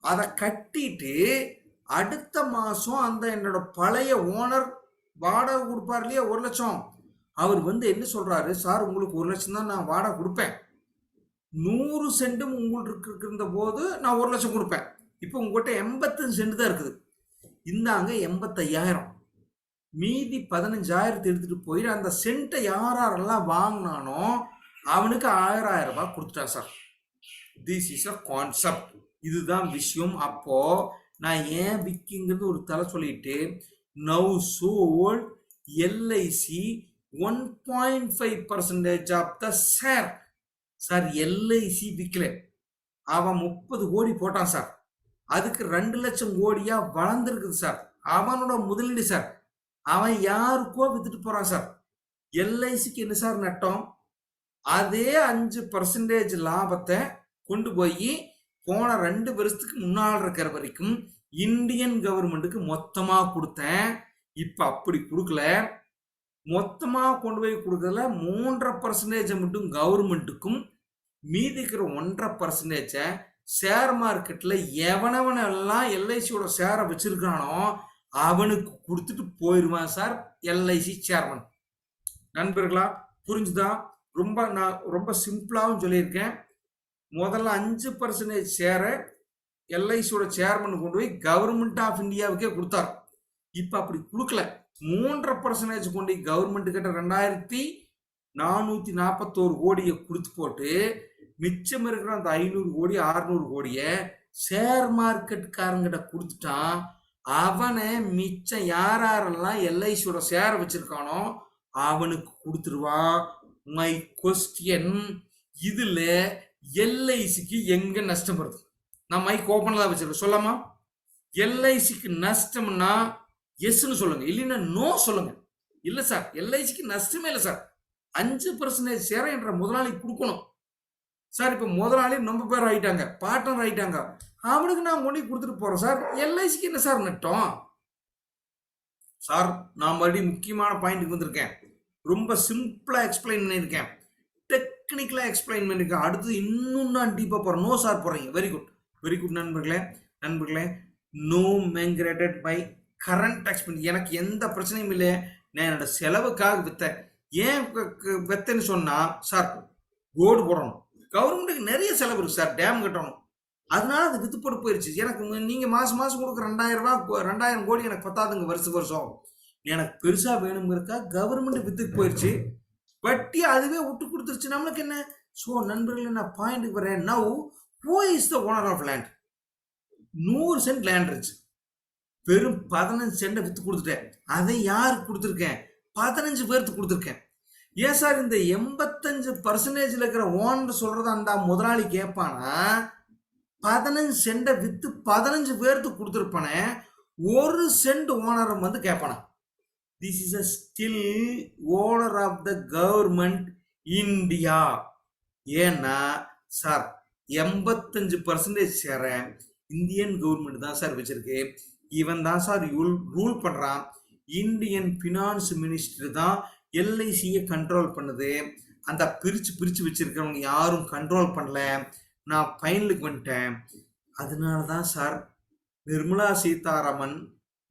அதை கட்டிட்டு அடுத்த மாசம் அந்த என்னோட பழைய ஓனர் வாடகை கொடுப்பார் இல்லையா 1 லட்சம், அவர் வந்து என்ன சொல்றாரு, சார் உங்களுக்கு 1 லட்சம் தான் நான் வாடகை கொடுப்பேன், 100 சென்டும் உங்களுக்கு இருந்த போது நான் 1 லட்சம் கொடுப்பேன், இப்போ உங்ககிட்ட 85 சென்ட் தான் இருக்குது, இந்தாங்க 85,000, மீதி 15,000 எடுத்துட்டு போயிட்டு அந்த சென்ட்டை யாரெல்லாம் வாங்கினானோ அவனுக்கு 1000 ரூபாய் கொடுத்துட்டான் sir. This is a concept, இதுதான் விஷயம். அப்போ நான் ஏன் விக்கிங்கிறது ஒரு தலை சொல்லிட்டு now sold LIC 1.5% of the share. Sir LIC விற்கல, அவன் 30 கோடி போட்டான் சார், அதுக்கு 2 லட்சம் கோடியா வளர்ந்துருக்குது சார், அவனோட முதலீடு சார். அவன் யாருக்கோ வித்துட்டு போறான் சார். எல்ஐசிக்கு என்ன சார் நட்டம்? அதே 5% லாபத்தை கொண்டு போய் போன 2 வருஷத்துக்கு முன்னால் இருக்கிற வரைக்கும் இந்தியன் கவர்மெண்ட்டுக்கு மொத்தமா கொடுத்தேன். இப்ப அப்படி கொடுக்கல, மொத்தமா கொண்டு போய் கொடுக்கறதுல 3.5% மட்டும் கவர்மெண்ட்டுக்கும், மீதி இருக்கிற 1.5% ஷேர் மார்க்கெட்ல எவனவனெல்லாம் எல்ஐசியோட ஷேரை வச்சிருக்கானோ அவனுக்கு கொடுத்துட்டு போயிருவான் சார் எல்ஐசி சேர்மன். நண்பர்களா புரிஞ்சுதா? நான் ரொம்ப சிம்பிளாகவும் சொல்லியிருக்கேன். முதல்ல 5% ஷேரை எல்ஐசியோட சேர்மன் கொண்டு போய் கவர்மெண்ட் ஆஃப் இந்தியாவுக்கே கொடுத்தார். இப்ப அப்படி கொடுக்கல, 3.5% கொண்டு கவர்மெண்ட் கிட்ட 2,441 கோடியை கொடுத்து போட்டு மிச்சம் இருக்கிற அந்த 500 கோடி 600 கோடியை ஷேர் மார்க்கெட்டுக்காரங்கிட்ட கொடுத்துட்டான். அவனை மிச்சம் யாரெல்லாம் எல்ஐசியோட ஷேர் வச்சிருக்கானோ அவனுக்கு கொடுத்துருவான். மை கொஸ்டியன், இதுல எல்ஐசிக்கு எங்க நஷ்டம் வருது? நான் மைக் ஓப்பன்ல தான் வச்சிருக்கேன், சொல்லாமா? எல்ஐசிக்கு நஷ்டம்னா எஸ்ன்னு சொல்லுங்க, இல்லைன்னா நோ சொல்லுங்க. இல்ல சார் எல்ஐசிக்கு நஷ்டமே இல்லை சார், 5% ஷேரை என்ற முதலாளி கொடுக்கணும் சார். இப்ப முதலாளி ரொம்ப பேர் ஆயிட்டாங்க, பார்ட்னர் ஆயிட்டாங்க, அவனுக்கு நான் கொண்டு கொடுத்துட்டு போறேன் சார். எல்ஐசிக்கு என்ன சார் நட்டம்? சார் நான் மறுபடியும் முக்கியமான பாயிண்ட்டுக்கு வந்திருக்கேன், ரொம்ப சிம்பிளா எக்ஸ்பிளைன் பண்ணியிருக்கேன், டெக்னிக்கலா எக்ஸ்பிளைன் பண்ணியிருக்கேன். அடுத்து இன்னும் நான் டீப்பா போறேன். நோ சார் போறீங்க, வெரி குட் வெரி குட் நண்பர்களே. No migrated by current expense. எனக்கு எந்த பிரச்சனையும் இல்லை, நான் என்னோட செலவுக்காக வித்தேன். ஏன் வித்தேன்னு சொன்னா சார் ரோடு போடணும், கவர்மெண்ட்டுக்கு நிறைய செலவு இருக்கு சார், டேம் கட்டணும், அதனால அது வித்து போட்டு போயிருச்சு. எனக்கு நீங்க மாசம் மாசம் கொடுக்குற 2,000 ரூபாய் 2,000 கோடி எனக்கு பத்தாதுங்க வருஷம். எனக்கு பெருசா வேணுங்கிறக்கா கவர்மெண்ட் வித்துக்கு போயிருச்சு, வட்டி அதுவே விட்டு கொடுத்துருச்சு, நம்மளுக்கு என்ன? ஸோ நண்பர்களே நான் பாயிண்ட்டுக்கு வரேன். Now who is the owner of land? 100 cent land இருந்துச்சு, வெறும் 15 சென்ட் வித்து கொடுத்துட்டேன். அதை யாருக்கு கொடுத்துருக்கேன்? 15 பேருக்கு கொடுத்துருக்கேன். ஏன் சார் இந்த 85% இருக்கிற ஓனர் சொல்றத அந்த முதலாளி கேட்பானா? 15 சென்ட வித்து 15 பேருக்கு கொடுத்துருப்பானே, 1 சென்ட் ஓனர் வந்து கேட்பானா? This is a still owner of the government India. ஏன்னா சார் 85% ஷேர இந்தியன் கவர்மெண்ட் தான் சார் வச்சிருக்கு, இவன் தான் சார் ரூல் பண்றான். இந்தியன் பினான்ஸ் மினிஸ்டர் தான் எல்ஐசியை கண்ட்ரோல் பண்ணுது. அந்த பிரிச்சு பிரிச்சு வச்சிருக்கிறவங்க யாரும் கண்ட்ரோல் பண்ணல. நான் ஃபைனலுக்கு வந்துட்டேன். அதனால தான் சார் நிர்மலா சீதாராமன்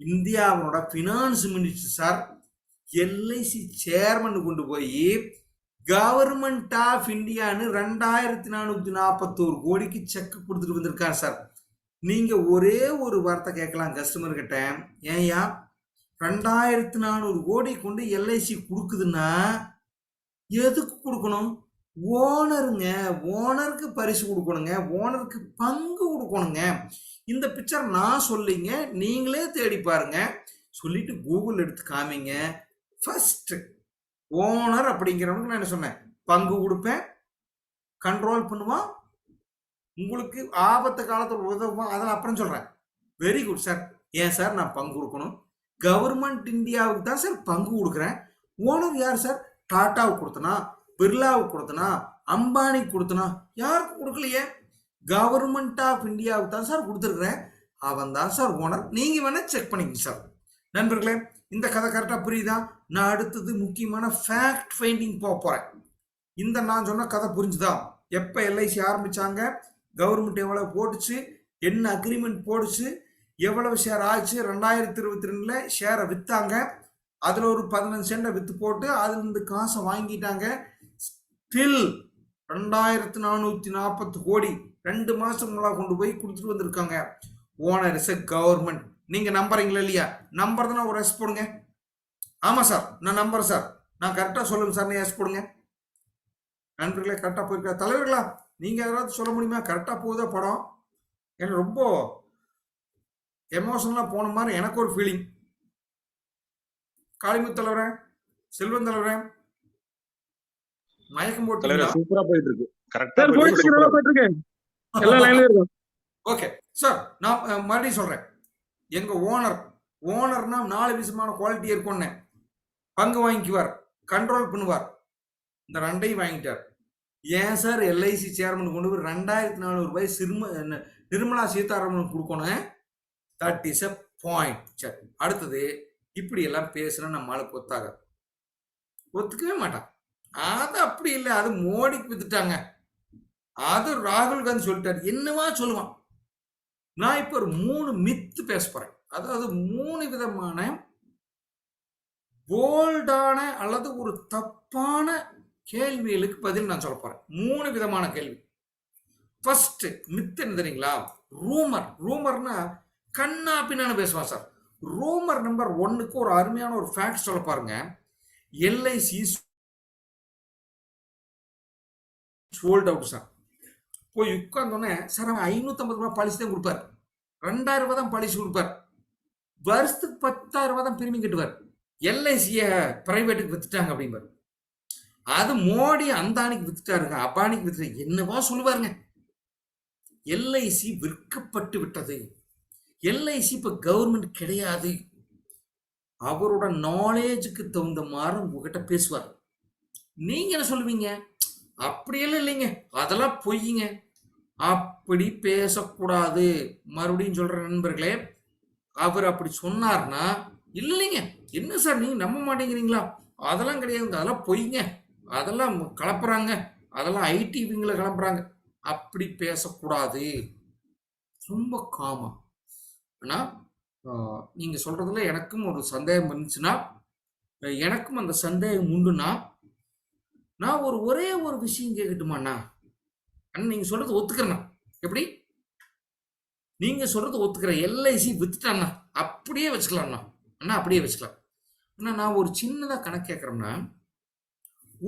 இந்தியாவோட finance minister sir LIC chairman கொண்டு போய் கவர்மெண்ட் ஆஃப் இந்தியான்னு 2441 கோடிக்கு செக் கொடுத்துட்டு வந்திருக்காரு சார். நீங்க ஒரே ஒரு வார்த்தை கேட்கலாம் கஸ்டமர் கிட்ட, ஏன்யா 2400 கோடி கொண்டு எல்ஐசி கொடுக்குதுன்னா எதுக்கு கொடுக்கணும்? ஓனருங்க, ஓனருக்கு பரிசு கொடுக்கணுங்க, ஓனருக்கு பங்கு கொடுக்கணுங்க. இந்த பிக்சர் நான் சொல்லிங்க, நீங்களே தேடி பாருங்க, சொல்லிட்டு கூகுள் எடுத்து காமிங்க. ஃபர்ஸ்ட் ஓனர் அப்படிங்கிறவனுக்கு நான் என்ன சொன்னேன், பங்கு கொடுப்பேன், கண்ட்ரோல் பண்ணுவான், உங்களுக்கு ஆபத்து காலத்தில் உதவுவான், அதெல்லாம் அப்புறம் சொல்றேன். Very good sir. ஏன் சார் நான் பங்கு கொடுக்கணும்? கவர்மெண்ட் இந்தியாவுக்கு தான் சார் பங்கு கொடுக்குறேன். ஓனர் யார் சார்? டாட்டாவுக்கு கொடுத்தனா, பிர்லாவுக்கு கொடுத்தனா, அம்பானிக்கு கொடுத்தனா? யாருக்கு கொடுக்கலையே, கவர்மெண்ட் ஆஃப் இந்தியாவுக்கு தான் சார் கொடுத்துருக்குறேன். அவன் தான் சார் ஓனர். நீங்க வேணா செக் பண்ணிக்கங்க சார். நண்பர்களே, இந்த கதை கரெக்டாக புரியுதா? நான் அடுத்தது முக்கியமான ஃபேக்ட் ஃபைண்டிங் போக போறேன். இந்த நான் சொன்ன கதை புரிஞ்சுதா? எப்போ எல்ஐசி ஆரம்பிச்சாங்க, கவர்மெண்ட் எவ்வளவு போட்டுச்சு, என்ன அக்ரிமெண்ட் போடுச்சு, எவ்வளவு ஷேர் ஆச்சு, 2022ல் ஷேரை வித்தாங்க, அதில் ஒரு 15 சென்டை வித்து போட்டு அதுலேருந்து காசை வாங்கிட்டாங்க. ஸ்டில் 2440 கோடி 2 மாசம் கொண்டு போய் கொடுத்துட்டு வந்திருக்காங்க. Owner is a government. நீங்க நம்புறீங்களா இல்லையா? நம்புறதுன்னா ஒரு எஸ் போடுங்க. ஆமா சார் நான் நம்புறேன் சார், நான் கரெக்டா சொல்லுங்க சார், நீ எஸ் போடுங்க. நண்பர்களே, கரெக்டா போயிருக்கா? தலைவர்களா, நீங்க யாராவது சொல்ல முடியுமா கரெக்டா போகுதா படம்? எனக்கு ரொம்ப எமோஷனலா போன மாதிரி எனக்கு ஒரு ஃபீலிங். காளிமுத்து தலைவரே, செல்வன் தலைவரே, மயக்கம் போட்டு சூப்பரா போயிட்டு இருக்கு. கரெக்டா போயிட்டு இருக்கு. எல்லா லைன்லயும் இருக்கும். ஓகே சார், நான் மறுபடியும் சொல்றேன். எங்க ஓனர்னா 4 விதமான குவாலிட்டி இருக்கும்னு. பங்கு வாங்கிக்குவார், கண்ட்ரோல் பண்ணுவார். இந்த 2ஐயும் வாங்கிட்டார். ஏன் சார் எல்ஐசி சேர்மன் கொண்டு போய் 2400 ரூபாய் நிர்மலா சீதாராமன் கொடுக்கணும்? That is a point. சரி, அடுத்தது இப்படி எல்லாம் பேசுனா நம்மளுக்கு ஒத்துக்கவே மாட்டான். அது அப்படி இல்லை, அது மோடிக்கு வித்துட்டாங்க, அது ராகுல் காந்தி சொல்லிட்டாரு, என்னவா சொல்லுவான். நான் இப்ப ஒரு 3 மித்து பேச போறேன். அதாவது 3 விதமான போல்டான அல்லது ஒரு தப்பான கேள்விகளுக்கு பதில் நான் சொல்ல போறேன். 3 விதமான கேள்வி. ஃபர்ஸ்ட் மித்து என்ன தெரியுங்களா? ரூமர்னா கண்ணா பின்னான்னு பேசுவான் சார். ரூமர் நம்பர் 1க்கு ஒரு அருமையான ஒரு ஃபேக்ட் சொல்ல பாருங்க. LIC sold out sir. போய் உட்கார்ந்தோன்னே சார் அவன் 550 ரூபாய் பாலிசி தான் கொடுப்பார், 2000 ரூபாய் தான் பாலிசி கொடுப்பார், வருஷத்துக்கு 10,000 ரூபாய் தான் பிரீமியம் கட்டுவார். எல்ஐசிய பிரைவேட்டுக்கு வித்துட்டாங்க அப்படிம்பாரு. அது மோடி அந்தானிக்கு வித்துட்டாருங்க, அபானிக்கு வித்துட்டாரு, என்னவா சொல்லுவாருங்க. எல்ஐசி விற்கப்பட்டு விட்டது, எல்ஐசி இப்ப கவர்மெண்ட் கிடையாது. அவரோட நாலேஜுக்கு தகுந்த மாதிரி உங்ககிட்ட பேசுவார். நீங்க என்ன சொல்லுவீங்க? அப்படியெல்லாம் இல்லைங்க, அதெல்லாம் பொய்யுங்க, அப்படி பேசக்கூடாது. மறுபடியும் சொல்ற நண்பர்களே, அவர் அப்படி சொன்னார்னா இல்லைங்க, என்ன சார் நீங்க நம்ப மாட்டேங்கிறீங்களா? அதெல்லாம் கிடையாதுங்க, அதெல்லாம் பொய்ங்க, அதெல்லாம் கலப்புறாங்க, அதெல்லாம் ஐடிவிங்களை கிளம்புறாங்க, அப்படி பேசக்கூடாது. ரொம்ப காமா. ஆனா நீங்க சொல்றதுல எனக்கும் ஒரு சந்தேகம் இருந்துச்சுன்னா, எனக்கும் அந்த சந்தேகம் உண்டுன்னா, நான் ஒரே ஒரு விஷயம் கேட்கட்டுமாண்ணா? அண்ணா நீங்க சொல்றது ஒத்துக்கிறேண்ணா. எப்படி? நீங்க சொல்றது ஒத்துக்கிற, எல்ஐசி வித்துட்டாண்ணா, அப்படியே வச்சுக்கலாம்ண்ணா. அண்ணா அப்படியே வச்சுக்கலாம். அண்ணா நான் ஒரு சின்னதா கணக்கு கேட்கறேன்னா,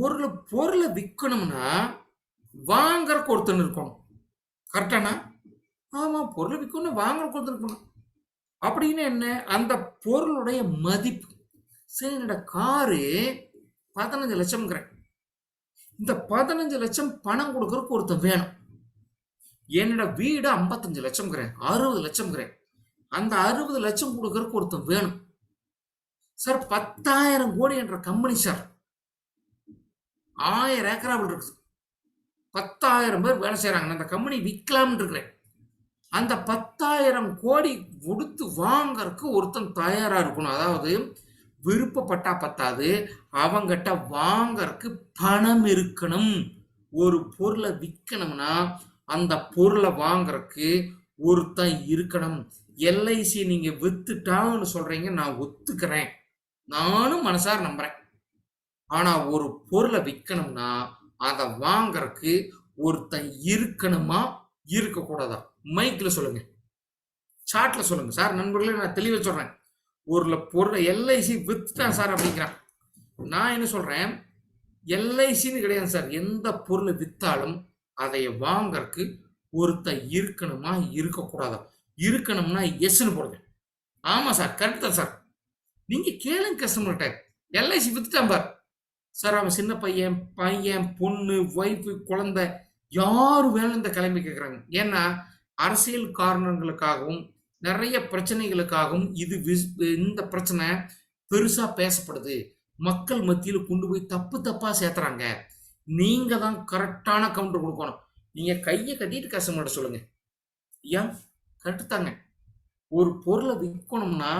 ஒரு பொருளை விற்கணும்னா வாங்கறக்கு ஒருத்தன் இருக்கணும், கரெக்டாண்ணா? ஆமா, பொருளை விற்கணும் வாங்கறக்கு ஒருத்தன் இருக்கணும். அப்படின்னு என்ன? அந்த பொருளுடைய மதிப்பு. சரி, என்னோட காரு 15 லட்சம்ங்கிறேன், இந்த 15 லட்சம் பணம் கொடுக்கறதுக்கு ஒருத்தன் வேணும். என்னோட வீடு 55 லட்சம்ங்கிறேன், 60 லட்சம்ங்கிறேன், அந்த 60 லட்சம் கொடுக்கறதுக்கு ஒருத்தன் வேணும் சார். 10,000 கோடி என்ற கம்பெனி சார், 1000 ஏக்கராவில் இருக்குது, 10,000 பேர் வேலை செய்யறாங்க. அந்த கம்பெனி விற்கலாம்னு இருக்கிறேன். அந்த 10,000 கோடி கொடுத்து வாங்கறதுக்கு ஒருத்தன் தயாரா இருக்கணும். அதாவது விருப்பப்பட்டா பத்தாது, அவங்கிட்ட வாங்கறதுக்கு பணம் இருக்கணும். ஒரு பொருளை விற்கணும்னா அந்த பொருளை வாங்கறதுக்கு ஒருத்தன் இருக்கணும். எல்ஐசி நீங்க வித்துட்டான்னு சொல்றீங்க, நான் ஒத்துக்கிறேன், நானும் மனசார நம்புறேன். ஆனா ஒரு பொருளை விற்கணும்னா அதை வாங்கறதுக்கு ஒருத்தன் இருக்கணுமா இருக்கக்கூடாதா? மைக்ல சொல்லுங்க, சாட்ல சொல்லுங்க சார். நண்பர்களே, நான் தெளிவா சொல்றேன். ஒரு பொருளை எல்ஐசி வித்துட்டான் சார் அப்படிங்கிறான். நான் என்ன சொல்றேன், எல்ஐசின்னு கிடையாது சார். எந்த பொருளை வித்தாலும் அதை வாங்கறதுக்கு ஒருத்தன் இருக்கணுமா இருக்கக்கூடாதா? இருக்கணும்னா எஸ்ன்னு போடுங்க. ஆமா சார், கரெக்ட் தான் சார். நீங்க கேளுங்க கஸ்டமர்கிட்ட. எல்ஐசி வித்துட்டான் பார் சார், அவன் சின்ன பையன், பொண்ணு, ஒய்ஃபு, குழந்தை யாரு வேணும் இந்த கிளம்பி கேட்குறாங்க. ஏன்னா அரசியல் காரணங்களுக்காகவும் நிறைய பிரச்சனைகளுக்காகவும் இந்த பிரச்சனை பெருசா பேசப்படுது. மக்கள் மத்தியில் கொண்டு போய் தப்பா சேர்த்துறாங்க. நீங்க தான் கரெக்டான கவுண்டர் கொடுக்கணும். நீங்க கையை கட்டிட்டு கஸ்டமர்கிட்ட சொல்லுங்க, ஏன் கரெக்டு தாங்க. ஒரு பொருளை விற்கணும்னா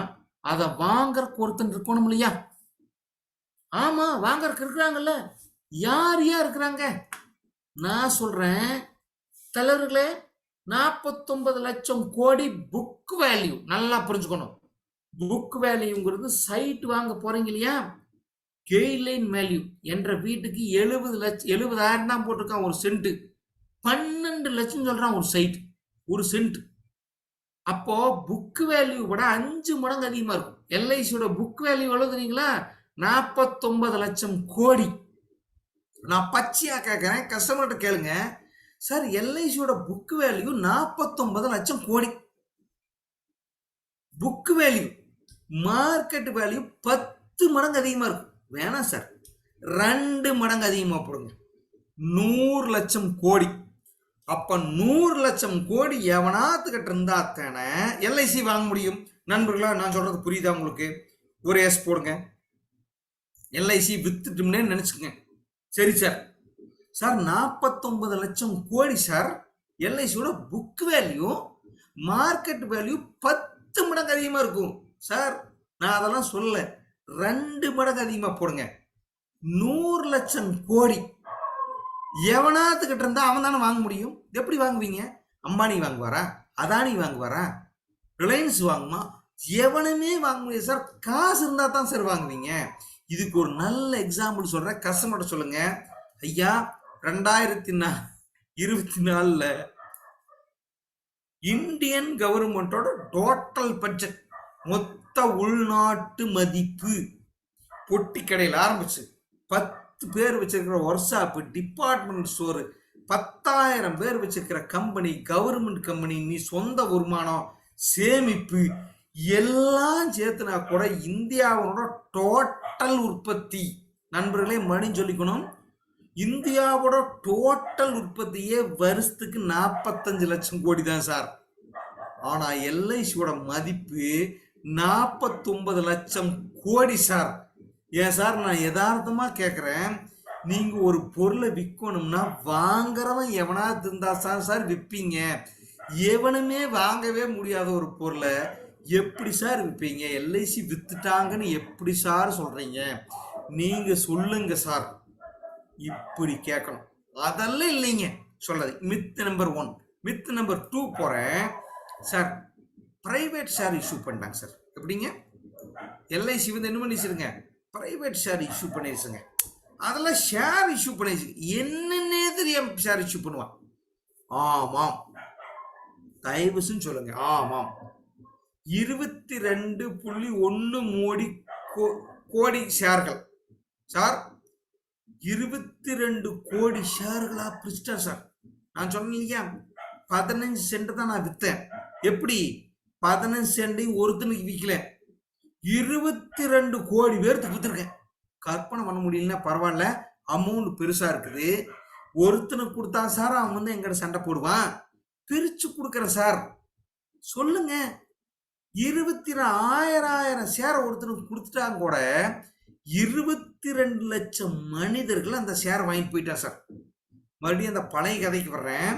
அதை வாங்கறக்கு ஒருத்தன் இருக்கணும் இல்லையா? ஆமா, வாங்கறதுக்கு இருக்கிறாங்கல்ல. யார் இருக்கிறாங்க? நான் சொல்றேன் தலைவர்களே, 49 லட்சம் கோடி புக் வேல்யூ. நல்லா புரிஞ்சுக்கணும். புக் வேல்யூங்கிறது சைட் வாங்க போறீங்க இல்லையா? கெய்லைன் வேல்யூ என்ற வீட்டுக்கு 70,000 தான் போட்டிருக்கான் ஒரு சென்ட். 12 லட்சம் சொல்றான் ஒரு சென்ட். அப்போ புக் வேல்யூ விட 5 மடங்கு அதிகமா இருக்கும். எல்ஐசியோட புக் வேல்யூ எவ்வளவு தெரியுங்களா? 49 லட்சம் கோடி. நான் பச்சையா கேட்கிறேன், கஸ்டமர்கிட்ட கேளுங்க சார். எல்ஐசியோட புக் வேல்யூ 49 லட்சம் கோடி. புக் வேல்யூ, மார்க்கெட் வேல்யூ 10 மடங்கு அதிகமா இருக்கும். வேணாம் சார், 2 மடங்கு அதிகமா போடுங்க. 100 லட்சம் கோடி. அப்ப 100 லட்சம் கோடி எவனாத்துக்கிட்ட இருந்தா தானே எல்ஐசி வாங்க முடியும். நண்பர்களா, நான் சொல்றது புரியுதா உங்களுக்கு? ஒரு எஸ் போடுங்க. எல்ஐசி வித்துட்டும்னே நினைச்சுக்கங்க. சரி சார், 49 லட்சம் கோடி சார். எல்ஐசியோட புக் வேல்யூ மார்க்கெட் வேல்யூ 10 மடங்கு அதிகமா இருக்கும் சார். நான் அதெல்லாம் சொல்ல, 2 மடங்கு அதிகமா போடுங்க. 100 லட்சம் கோடி எவனாத்துக்கிட்ட இருந்தா அவன் தானே வாங்க முடியும். எப்படி வாங்குவீங்க? அம்பானி வாங்குவாரா? அதானி வாங்குவாரா? ரிலையன்ஸ் வாங்குமா? எவனுமே வாங்க முடியாது சார். காசு இருந்தா தான் சார் வாங்குவீங்க. இதுக்கு ஒரு நல்ல எக்ஸாம்பிள் சொல்றேன், கஸ்டமர்கிட்ட சொல்லுங்க. ஐயா, 2024 இந்தியன் கவர்மெண்டோட டோட்டல் பட்ஜெட், மொத்த உள்நாட்டு மதிப்பு, பொட்டி கடையில் ஆரம்பிச்சு 10 பேர் வச்சிருக்கிற ஒர்க் ஷாப், டிபார்ட்மெண்ட் ஸ்டோர், 10,000 பேர் வச்சிருக்கிற கம்பெனி, கவர்மெண்ட் கம்பெனி, நீ சொந்த வருமானம், சேமிப்பு எல்லாம் சேர்த்துனா கூட இந்தியாவோட டோட்டல் உற்பத்தி, நண்பர்களே மறுபடியும் சொல்லிக்கணும், இந்தியாவோட டோட்டல் உற்பத்தியே வருஷத்துக்கு 45 லட்சம் கோடி தான் சார். ஆனா எல்ஐசியோட மதிப்பு 49 லட்சம் கோடி சார். ஏன் சார், நான் யதார்த்தமா கேட்கிறேன். நீங்க ஒரு பொருளை விற்கணும்னா வாங்குறவன் எவனாவது இருந்தா சார் விற்பீங்க. எவனுமே வாங்கவே முடியாத ஒரு பொருளை எப்படி சார் விற்பீங்க? எல்ஐசி வித்துட்டாங்கன்னு எப்படி சார் சொல்றீங்க? நீங்க சொல்லுங்க சார். இப்படி கேட்கணும். அதெல்லாம் இல்லைங்க சொல்றது. Myth number 1. மித் நம்பர் 2 போறேன் சார். பிரைவேட் ஷேர் இஷ்யூ பண்ணிட்டாங்க சார். எப்படிங்க? எல்ஐசி வந்து என்ன பண்ணிச்சுருங்க, பிரைவேட் ஷேர் இஷ்யூ பண்ணிடுச்சுங்க. அதெல்லாம் ஷேர் இஷ்யூ பண்ணிடுச்சு. என்னன்னே தெரியாம ஷேர் இஷ்யூ பண்ணுவான். ஆமாம், தயவுசுன்னு சொல்லுங்க. ஆமாம், 22.1 கோடி ஷேர்கள் சார். 22 கோடி ஷேர்களா பிரிச்சிட்டேன் சார். நான் சொன்னேன் இல்லையா, 15 சென்ட் தான் நான் வித்தேன். எப்படி? 15 சென்டையும் ஒருத்தனுக்கு விற்கல, 22 கோடி பேருக்கு வித்துருக்கேன். கற்பனை பண்ண முடியலன்னா பரவாயில்ல, அமௌண்ட் பெருசா இருக்குது. ஒருத்தனுக்கு கொடுத்தா சார் அவன் வந்து எங்கிட்ட சண்டை போடுவான். பிரிச்சு கொடுக்குற சார். சொல்லுங்க, 10,000 ஷேரை ஒருத்தனுக்கு கொடுத்துட்டாங்க கூட 22 லட்சம் மனிதர்கள் அந்த ஷேரை வாங்கிட்டு போயிட்டா சார். மறுபடியும் அந்த பழைய கதைக்கு வர்றேன்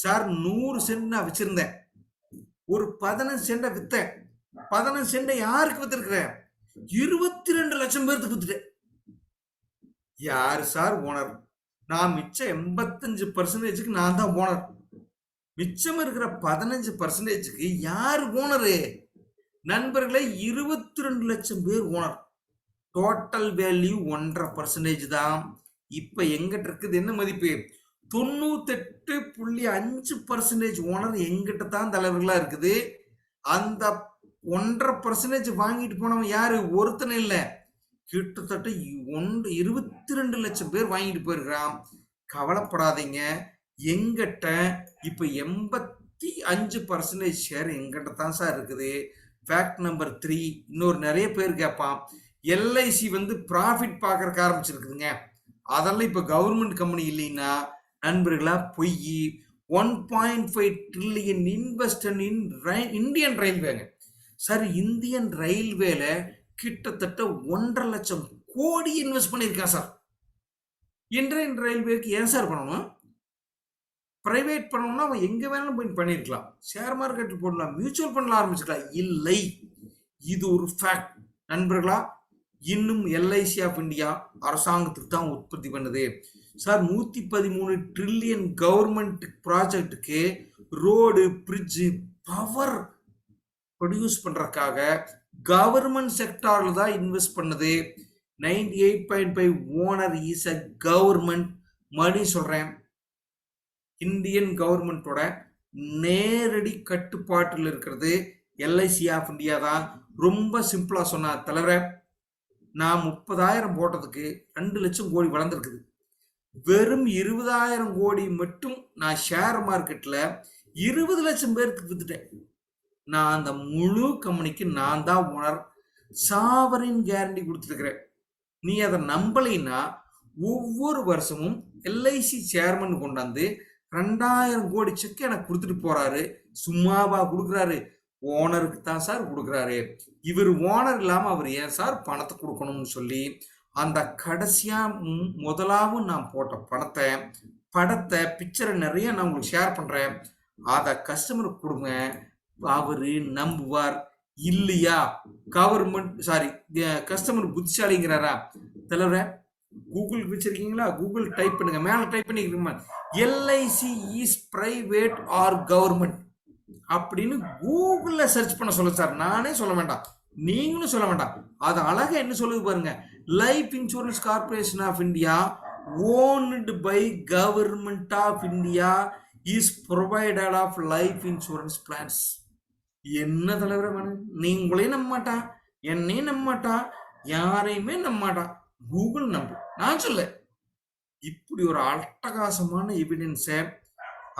சார். 100 சென்ட் நான் வச்சிருந்தேன், ஒரு 15 சென்டை வித்தேன். 15 சென்டை யாருக்கு வித்திருக்கிறேன்? 22 லட்சம் பேருக்கு வித்துட்டேன். யாரு சார் ஓனர்? நான் மிச்சம் 85% நான் தான் ஓனர். மிச்சம் இருக்கிற 15% யாரு ஓனரு? நண்பர்களே, 22 லட்சம் பேர் ஓனர். டோட்டல் வேல்யூ 1.5% தான். இப்ப எங்கிட்ட இருக்குது என்ன மதிப்பு? 98.5% ஓனர் எங்கிட்ட தான் தலைவர்களா இருக்குது. அந்த 1.5% வாங்கிட்டு போனவன் யாரு? ஒருத்தனை இல்ல, கிட்டத்தட்ட 22 லட்சம் பேர் வாங்கிட்டு போயிருக்கிறான். கவலைப்படாதீங்க, எங்கிட்ட இப்ப 85% ஷேர் எங்கிட்ட தான் சார் இருக்குது. ஃபேக்ட் நம்பர் 3, இன்னொரு நிறைய பேர் கேட்பான், எல்ஐசி வந்து ப்ராஃபிட் பார்க்கறக்க ஆரம்பிச்சிருக்குதுங்க, அதெல்லாம் இப்ப கவர்மெண்ட் கம்பெனி இல்லைன்னா நண்பர்களா பொய். 1.5 trillion இன்வெஸ்டட் இன் இந்தியன் ரயில்வேங்க சார். இந்தியன் ரயில்வேல கிட்டத்தட்ட 1.5 லட்சம் கோடி இன்வெஸ்ட் பண்ணியிருக்கான் சார். இந்தியன் ரயில்வேக்கு ஏன் சார் பண்ணணும்? பிரைவேட் பண்ணணும்னா அவன் எங்க வேணாலும் போய் பண்ணிருக்கலாம், ஷேர் மார்க்கெட் போடலாம், மியூச்சுவல் ஃபண்ட்ல ஆரம்பிச்சுக்கலாம். இல்லை, இது ஒரு ஃபேக்ட் நண்பர்களா. இன்னும் எல்ஐசி ஆஃப் இந்தியா அரசாங்கத்துக்கு தான் உற்பத்தி பண்ணுது சார். 113 ட்ரில்லியன் கவர்மெண்ட் ப்ராஜெக்டுக்கு ரோடு, பிரிட்ஜு, பவர் ப்ரொடியூஸ் பண்றதுக்காக கவர்மெண்ட் செக்டார்ல தான் இன்வெஸ்ட் பண்ணுது. 98.5 ஓனர் இஸ் அ கவர்மெண்ட். மறுபடியும் சொல்றேன், இந்தியன் கவர்மெண்டோட நேரடி கட்டுப்பாட்டில் இருக்கிறது எல்ஐசி ஆஃப் இந்தியா தான். ரொம்ப சிம்பிளா சொன்னா தலைவரை, நான் 30,000 போட்டதுக்கு 2 லட்சம் கோடி வளர்ந்துருக்குது. வெறும் 20,000 கோடி மட்டும் நான் ஷேர் மார்க்கெட்ல 20 லட்சம் பேருக்கு வித்துட்டேன். நான் அந்த முழு கம்பெனிக்கு நான் தான் ஓனர். சாவரின் கேரண்டி கொடுத்துருக்கிறேன். நீ அதை நம்பலைன்னா ஒவ்வொரு வருஷமும் எல்ஐசி சேர்மன் கொண்டாந்து 2,000 கோடி செக் எனக்கு கொடுத்துட்டு போறாரு. சும்மாவா கொடுக்குறாரு? ஓனருக்கு தான் சார் கொடுக்குறாரு. இவர் ஓனர் இல்லாம அவர் ஏன் சார் பணத்தை கொடுக்கணும்னு சொல்லி அந்த கடைசியா முதலாவது நான் போட்ட படத்தை பிக்சரை நிறைய நான் உங்களுக்கு ஷேர் பண்றேன். அதை கஸ்டமருக்கு கொடுங்க, அவரு நம்புவார். இல்லையா கஸ்டமர் புத்திசாலிங்கிறாரா? தலைவர கூகுள் வச்சிருக்கீங்களா? கூகுள் டைப் பண்ணுங்க, மேல டைப் பண்ணிக்கிறீங்க, LIC is private or government அப்படின்னு கூகுள்ல சர்ச் பண்ண சொல்ல சார். நானே சொல்ல வேண்டாம், நீங்களும் சொல்ல வேண்டாம். அது அழகா என்ன சொல்லுது பாருங்க, life insurance corporation of India owned by government of India is provider of life insurance plans. என்ன தலைவர வேணும்? நீ உங்களையும் நம்ப மாட்டான், என்னையும் நம்ப மாட்டான், யாரையுமே நம்ப மாட்டான். கூகுள் நம்பு, நான் சொல்ல. இப்படி ஒரு அட்டகாசமான எவிடன்ஸை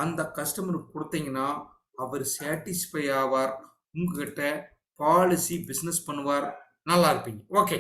அந்த கஸ்டமருக்கு கொடுத்தீங்கன்னா அவர் சாட்டிஸ்ஃபை ஆவார், உங்ககிட்ட பாலிசி பிசினஸ் பண்ணுவார், நல்லா இருப்பீங்க. ஓகே.